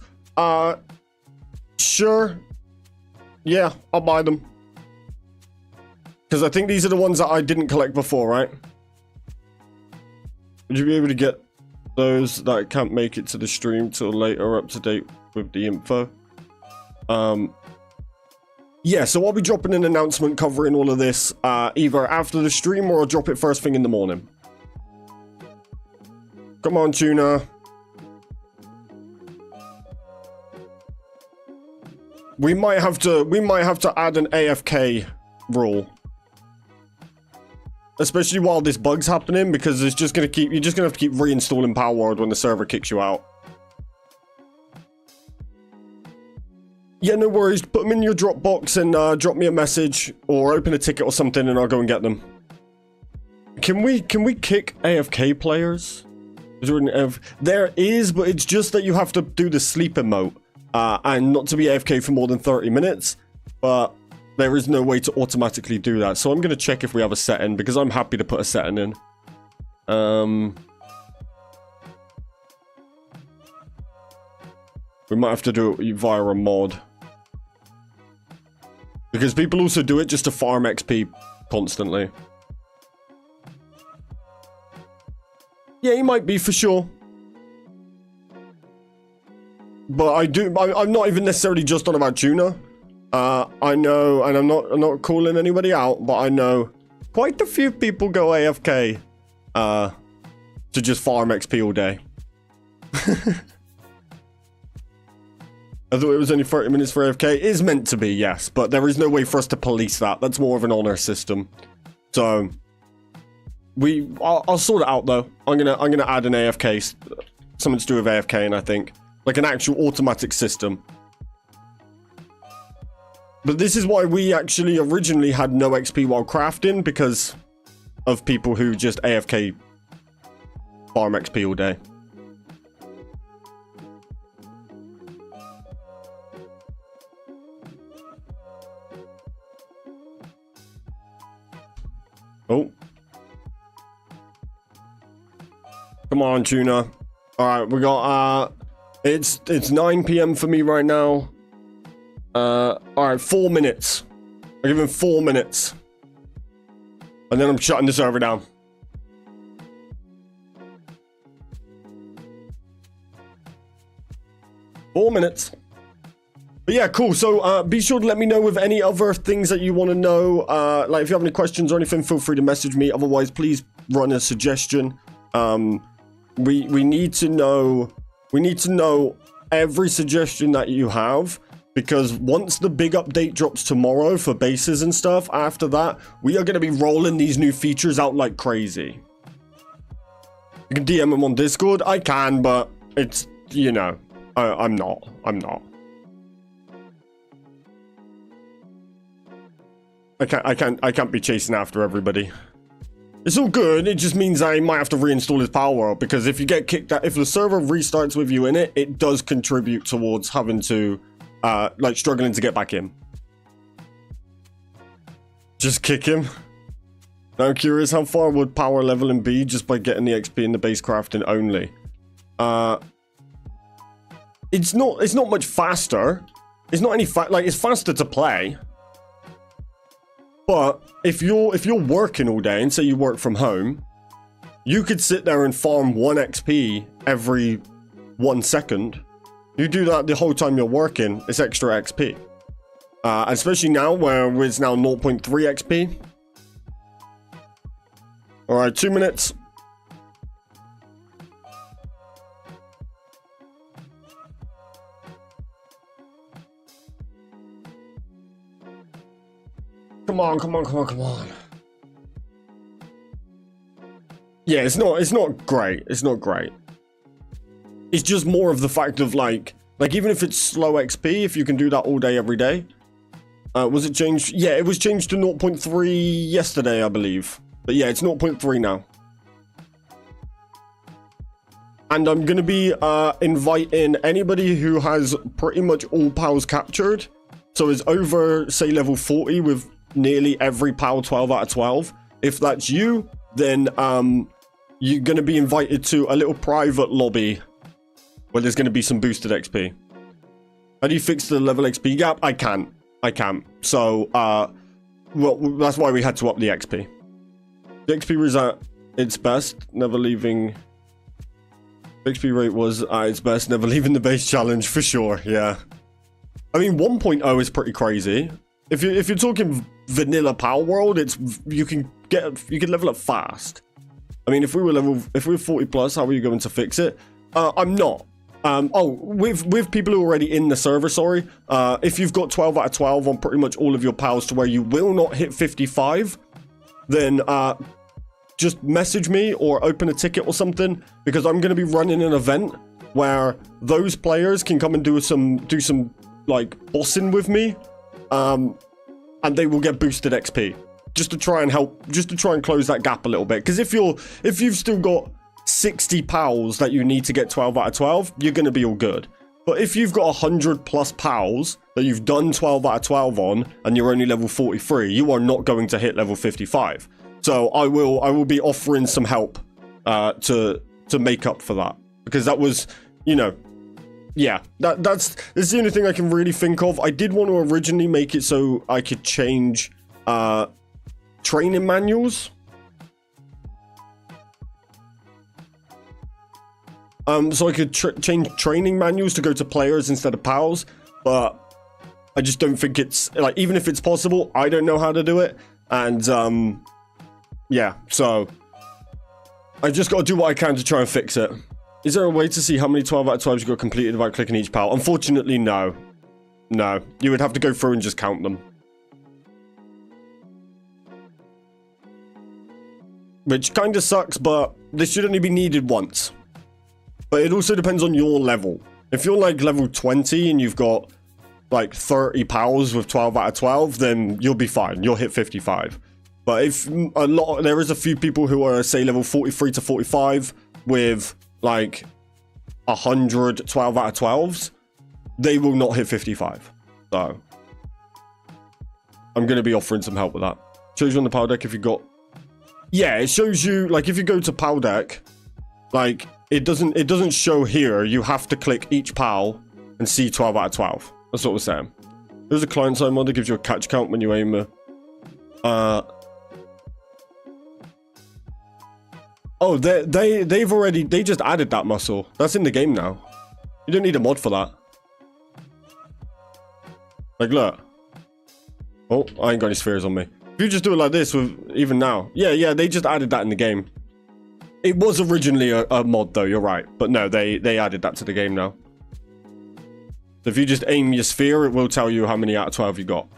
Sure. Yeah, I'll buy them. Because I think these are the ones that I didn't collect before, right? Would you be able to get those that can't make it to the stream till later up to date with the info? Yeah, so I'll be dropping an announcement covering all of this either after the stream or I'll drop it first thing in the morning. Come on, Tuna. We might have to add an AFK rule. Especially while this bug's happening, because you're just gonna have to keep reinstalling Palworld when the server kicks you out. Yeah, no worries. Put them in your Dropbox and drop me a message or open a ticket or something, and I'll go and get them. Can we kick AFK players? Is there an there is, but it's just that you have to do the sleep emote and not to be AFK for more than 30 minutes. But there is no way to automatically do that. So I'm going to check if we have a setting, because I'm happy to put a setting in. We might have to do it via a mod. Because people also do it just to farm XP constantly. Yeah, he might be for sure. But I'm not even necessarily just on about Tuna. I know, and I'm not calling anybody out, but I know quite a few people go AFK to just farm XP all day. I thought it was only 30 minutes for AFK. It is meant to be, yes, but there is no way for us to police that. That's more of an honor system. So I'll sort it out though. I'm gonna add an AFK, something to do with AFK, and I think like an actual automatic system. But this is why we actually originally had no XP while crafting, because of people who just AFK farm XP all day. Oh. Come on, Tuna. Alright, we got, it's 9 PM for me right now. Alright, 4 minutes. I give him 4 minutes. And then I'm shutting the server down. Four minutes. But yeah, cool. So be sure to let me know with any other things that you want to know. Like if you have any questions or anything, feel free to message me. Otherwise, please run a suggestion. We need to know. We need to know every suggestion that you have, because once the big update drops tomorrow for bases and stuff, after that, we are going to be rolling these new features out like crazy. You can DM him on Discord. I can, but it's, you know, I'm not. I can't be chasing after everybody. It's all good. It just means I might have to reinstall his Palworld, because if you get kicked out, if the server restarts with you in it, it does contribute towards having to, like, struggling to get back in. Just kick him. Now I'm curious, how far would power leveling be just by getting the XP in the base crafting only? It's not much faster. It's not any like, it's faster to play. But if you're working all day, and say you work from home, you could sit there and farm 1 XP every 1 second. You do that the whole time you're working, it's extra XP. Especially now where it's now 0.3 XP. Alright, 2 minutes. Come on. Yeah, it's not great. It's not great. It's just more of the fact of like even if it's slow XP, if you can do that all day, every day. Was it changed? Yeah, it was changed to 0.3 yesterday, I believe. But yeah, it's 0.3 now. And I'm going to be inviting anybody who has pretty much all pals captured. So is over, say, level 40 with nearly every PAL 12 out of 12. If that's you, then you're going to be invited to a little private lobby where there's going to be some boosted XP. How do you fix the level XP gap? I can't. So, well, that's why we had to up the XP. The XP was at its best, never leaving. The XP rate was at its best, never leaving the base challenge, for sure, yeah. I mean, 1.0 is pretty crazy. If you're talking vanilla Palworld, it's you can level up fast. I mean, if we were 40 plus, how are you going to fix it? I'm not. With people who are already in the server, sorry. If you've got 12 out of 12 on pretty much all of your pals to where you will not hit 55, then just message me or open a ticket or something, because I'm going to be running an event where those players can come and do some like bossing with me, and they will get boosted XP just to try and help, just to try and close that gap a little bit. Because if you've still got 60 pals that you need to get 12 out of 12, you're going to be all good. But if you've got 100 plus pals that you've done 12 out of 12 on and you're only level 43, you are not going to hit level 55. So I will be offering some help to make up for that, because that was, you know, yeah, that's the only thing I can really think of. I did want to originally make it so I could change training manuals. So I could change training manuals to go to players instead of pals, but I just don't think it's, like, even if it's possible, I don't know how to do it. And yeah, so I just got to do what I can to try and fix it. Is there a way to see how many 12 out of 12s you got completed without clicking each pal? Unfortunately, no. No, you would have to go through and just count them. Which kind of sucks, but this should only be needed once. But it also depends on your level. If you're like level 20 and you've got like 30 pals with 12 out of 12, then you'll be fine. You'll hit 55. But if there is a few people who are, say, level 43 to 45 with like 100 12 out of 12s, they will not hit 55. So I'm going to be offering some help with that. Shows you on the PAL deck if you got... Yeah, it shows you, like, if you go to PAL deck, like, it doesn't show here. You have to click each PAL and see 12 out of 12. That's what we're saying. There's a client-side mod that gives you a catch count when you aim Oh, they just added that muscle. That's in the game now. You don't need a mod for that. Like, look. Oh, I ain't got any spheres on me. If you just do it like this with even now. Yeah, they just added that in the game. It was originally a mod though, you're right. But no, they added that to the game now. So if you just aim your sphere, it will tell you how many out of 12 you got.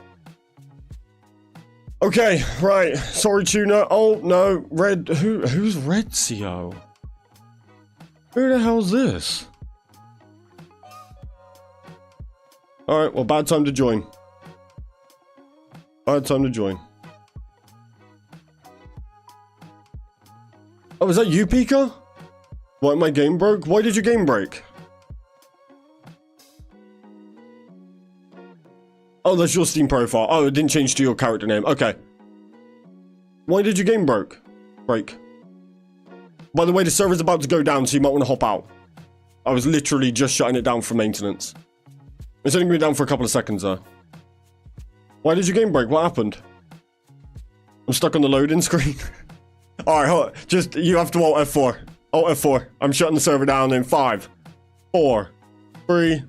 Okay, right. Sorry, Tuna. Oh, no. Red. Who's Red CO? Who the hell's this? Alright, well, bad time to join. Bad time to join. Oh, is that you, Pika? Why, my game broke? Why did your game break? Oh, that's your Steam profile. Oh, it didn't change to your character name. Okay. Why did your game break? By the way, the server's about to go down, so you might want to hop out. I was literally just shutting it down for maintenance. It's only going to be down for a couple of seconds, though. Why did your game break? What happened? I'm stuck on the loading screen. Alright, hold on. Just, you have to Alt F4. Alt F4. I'm shutting the server down in 5, 4, 3,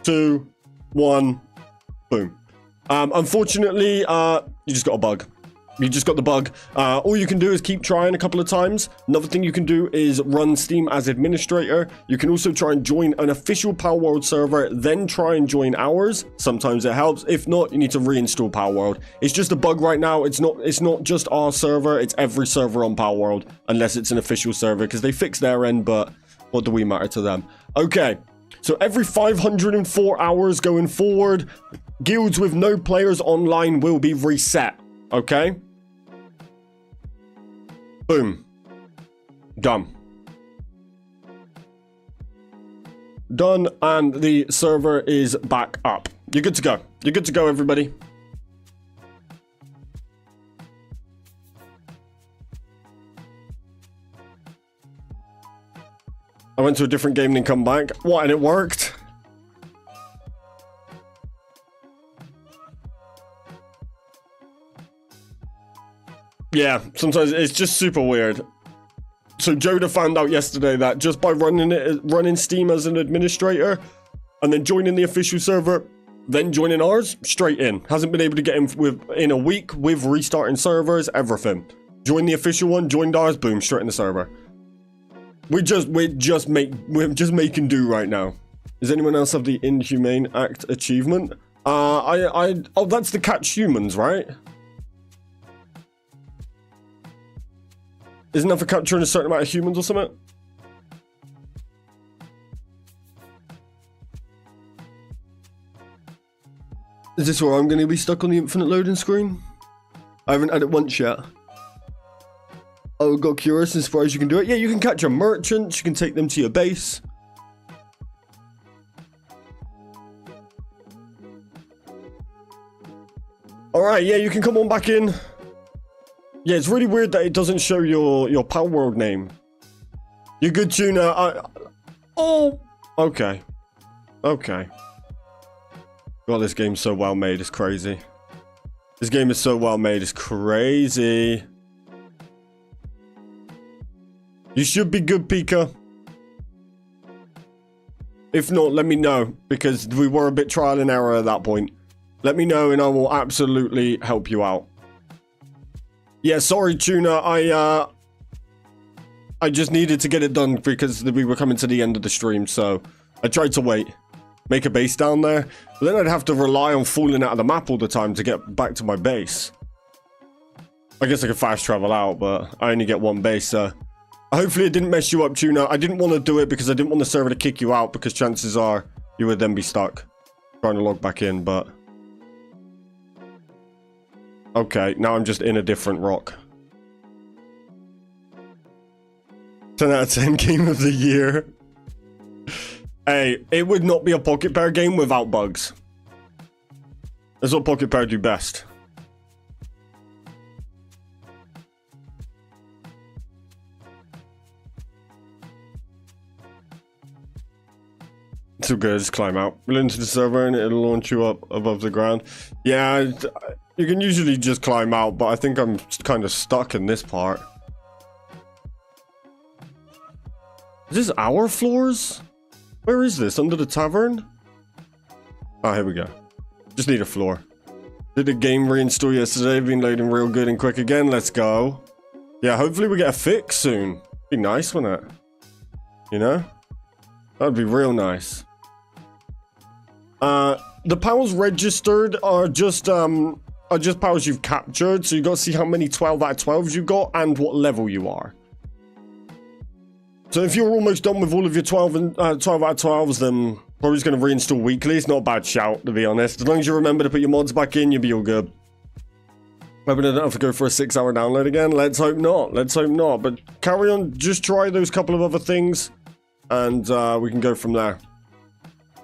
2, 1. Boom. Unfortunately, you just got a bug. You just got the bug. All you can do is keep trying a couple of times. Another thing you can do is run Steam as administrator. You can also try and join an official Palworld server, then try and join ours. Sometimes it helps. If not, you need to reinstall Palworld. It's just a bug right now. It's not just our server. It's every server on Palworld, unless it's an official server, because they fix their end, but what do we matter to them? Okay. So every 504 hours going forward, guilds with no players online will be reset. Okay? Boom. Done. Done, and the server is back up. You're good to go. You're good to go, everybody. I went to a different game and come back. What, and it worked? Yeah, sometimes it's just super weird. So Joda found out yesterday that just by running Steam as an administrator and then joining the official server, then joining ours, straight in. Hasn't been able to get in in a week with restarting servers, everything. Join the official one, joined ours, boom, straight in the server. We're just making do right now. Does anyone else have the Inhumane Act achievement? Oh, that's the catch humans, right? Isn't that for capturing a certain amount of humans or something? Is this where I'm going to be stuck on the infinite loading screen? I haven't had it once yet. Oh, got curious as far as you can do it. Yeah, you can capture merchants. You can take them to your base. Alright, yeah, you can come on back in. Yeah, it's really weird that it doesn't show your Palworld name. You're good, Tuna. Oh! Okay. Okay. God, this game's so well made, it's crazy. This game is so well made, it's crazy. You should be good, Pika. If not, let me know, because we were a bit trial and error at that point. Let me know and I will absolutely help you out. Yeah, sorry, Tuna. I just needed to get it done because we were coming to the end of the stream, so I tried to wait. Make a base down there. But then I'd have to rely on falling out of the map all the time to get back to my base. I guess I could fast travel out, but I only get one base, so... Hopefully it didn't mess you up, Tuna. I didn't want to do it because I didn't want the server to kick you out, because chances are you would then be stuck trying to log back in, but... Okay, now I'm just in a different rock. 10 out of 10 game of the year. Hey, it would not be a Pocket Pair game without bugs. That's what Pocket Pair do best. Too good, just climb out. Go into the server and it'll launch you up above the ground. Yeah, you can usually just climb out, but I think I'm kind of stuck in this part. Is this our floors? Where is this? Under the tavern? Oh, here we go. Just need a floor. Did the game reinstall yesterday? Been loading real good and quick again. Let's go. Yeah, hopefully we get a fix soon. Be nice, wouldn't it? You know? That'd be real nice. The pals registered are just pals you've captured, so you got to see how many 12 out of 12s you got and what level you are. So if you're almost done with all of your 12 out of 12s, then probably just going to reinstall weekly. It's not a bad shout, to be honest. As long as you remember to put your mods back in, you'll be all good. Maybe I don't have to go for a 6-hour download again. Let's hope not. Let's hope not. But carry on. Just try those couple of other things, and we can go from there.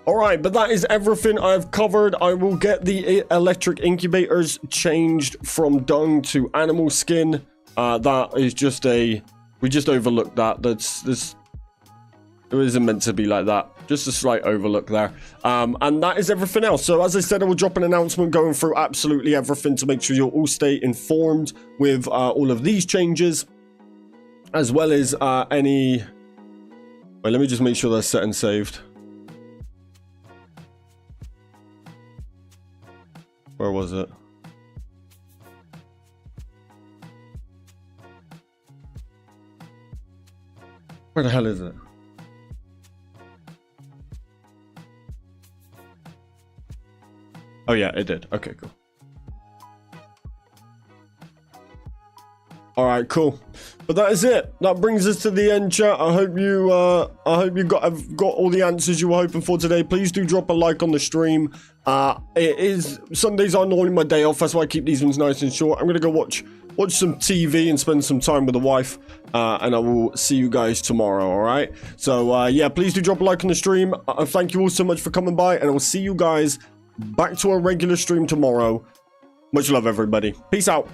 All right, but that is everything I've covered. I will get the electric incubators changed from dung to animal skin. That is just a... We just overlooked that. It isn't meant to be like that. Just a slight overlook there. And that is everything else. So as I said, I will drop an announcement going through absolutely everything to make sure you'll all stay informed with all of these changes, as well as any... Wait, let me just make sure that's set and saved. Where was it? Where the hell is it? Oh yeah, it did. Okay, cool. All right, cool. But that is it. That brings us to the end, chat. I hope you got all the answers you were hoping for today. Please do drop a like on the stream. Sundays are normally my day off. That's why I keep these ones nice and short. I'm gonna go watch some TV and spend some time with the wife. And I will see you guys tomorrow, all right? So, yeah, please do drop a like on the stream. Thank you all so much for coming by, and I will see you guys back to our regular stream tomorrow. Much love, everybody. Peace out.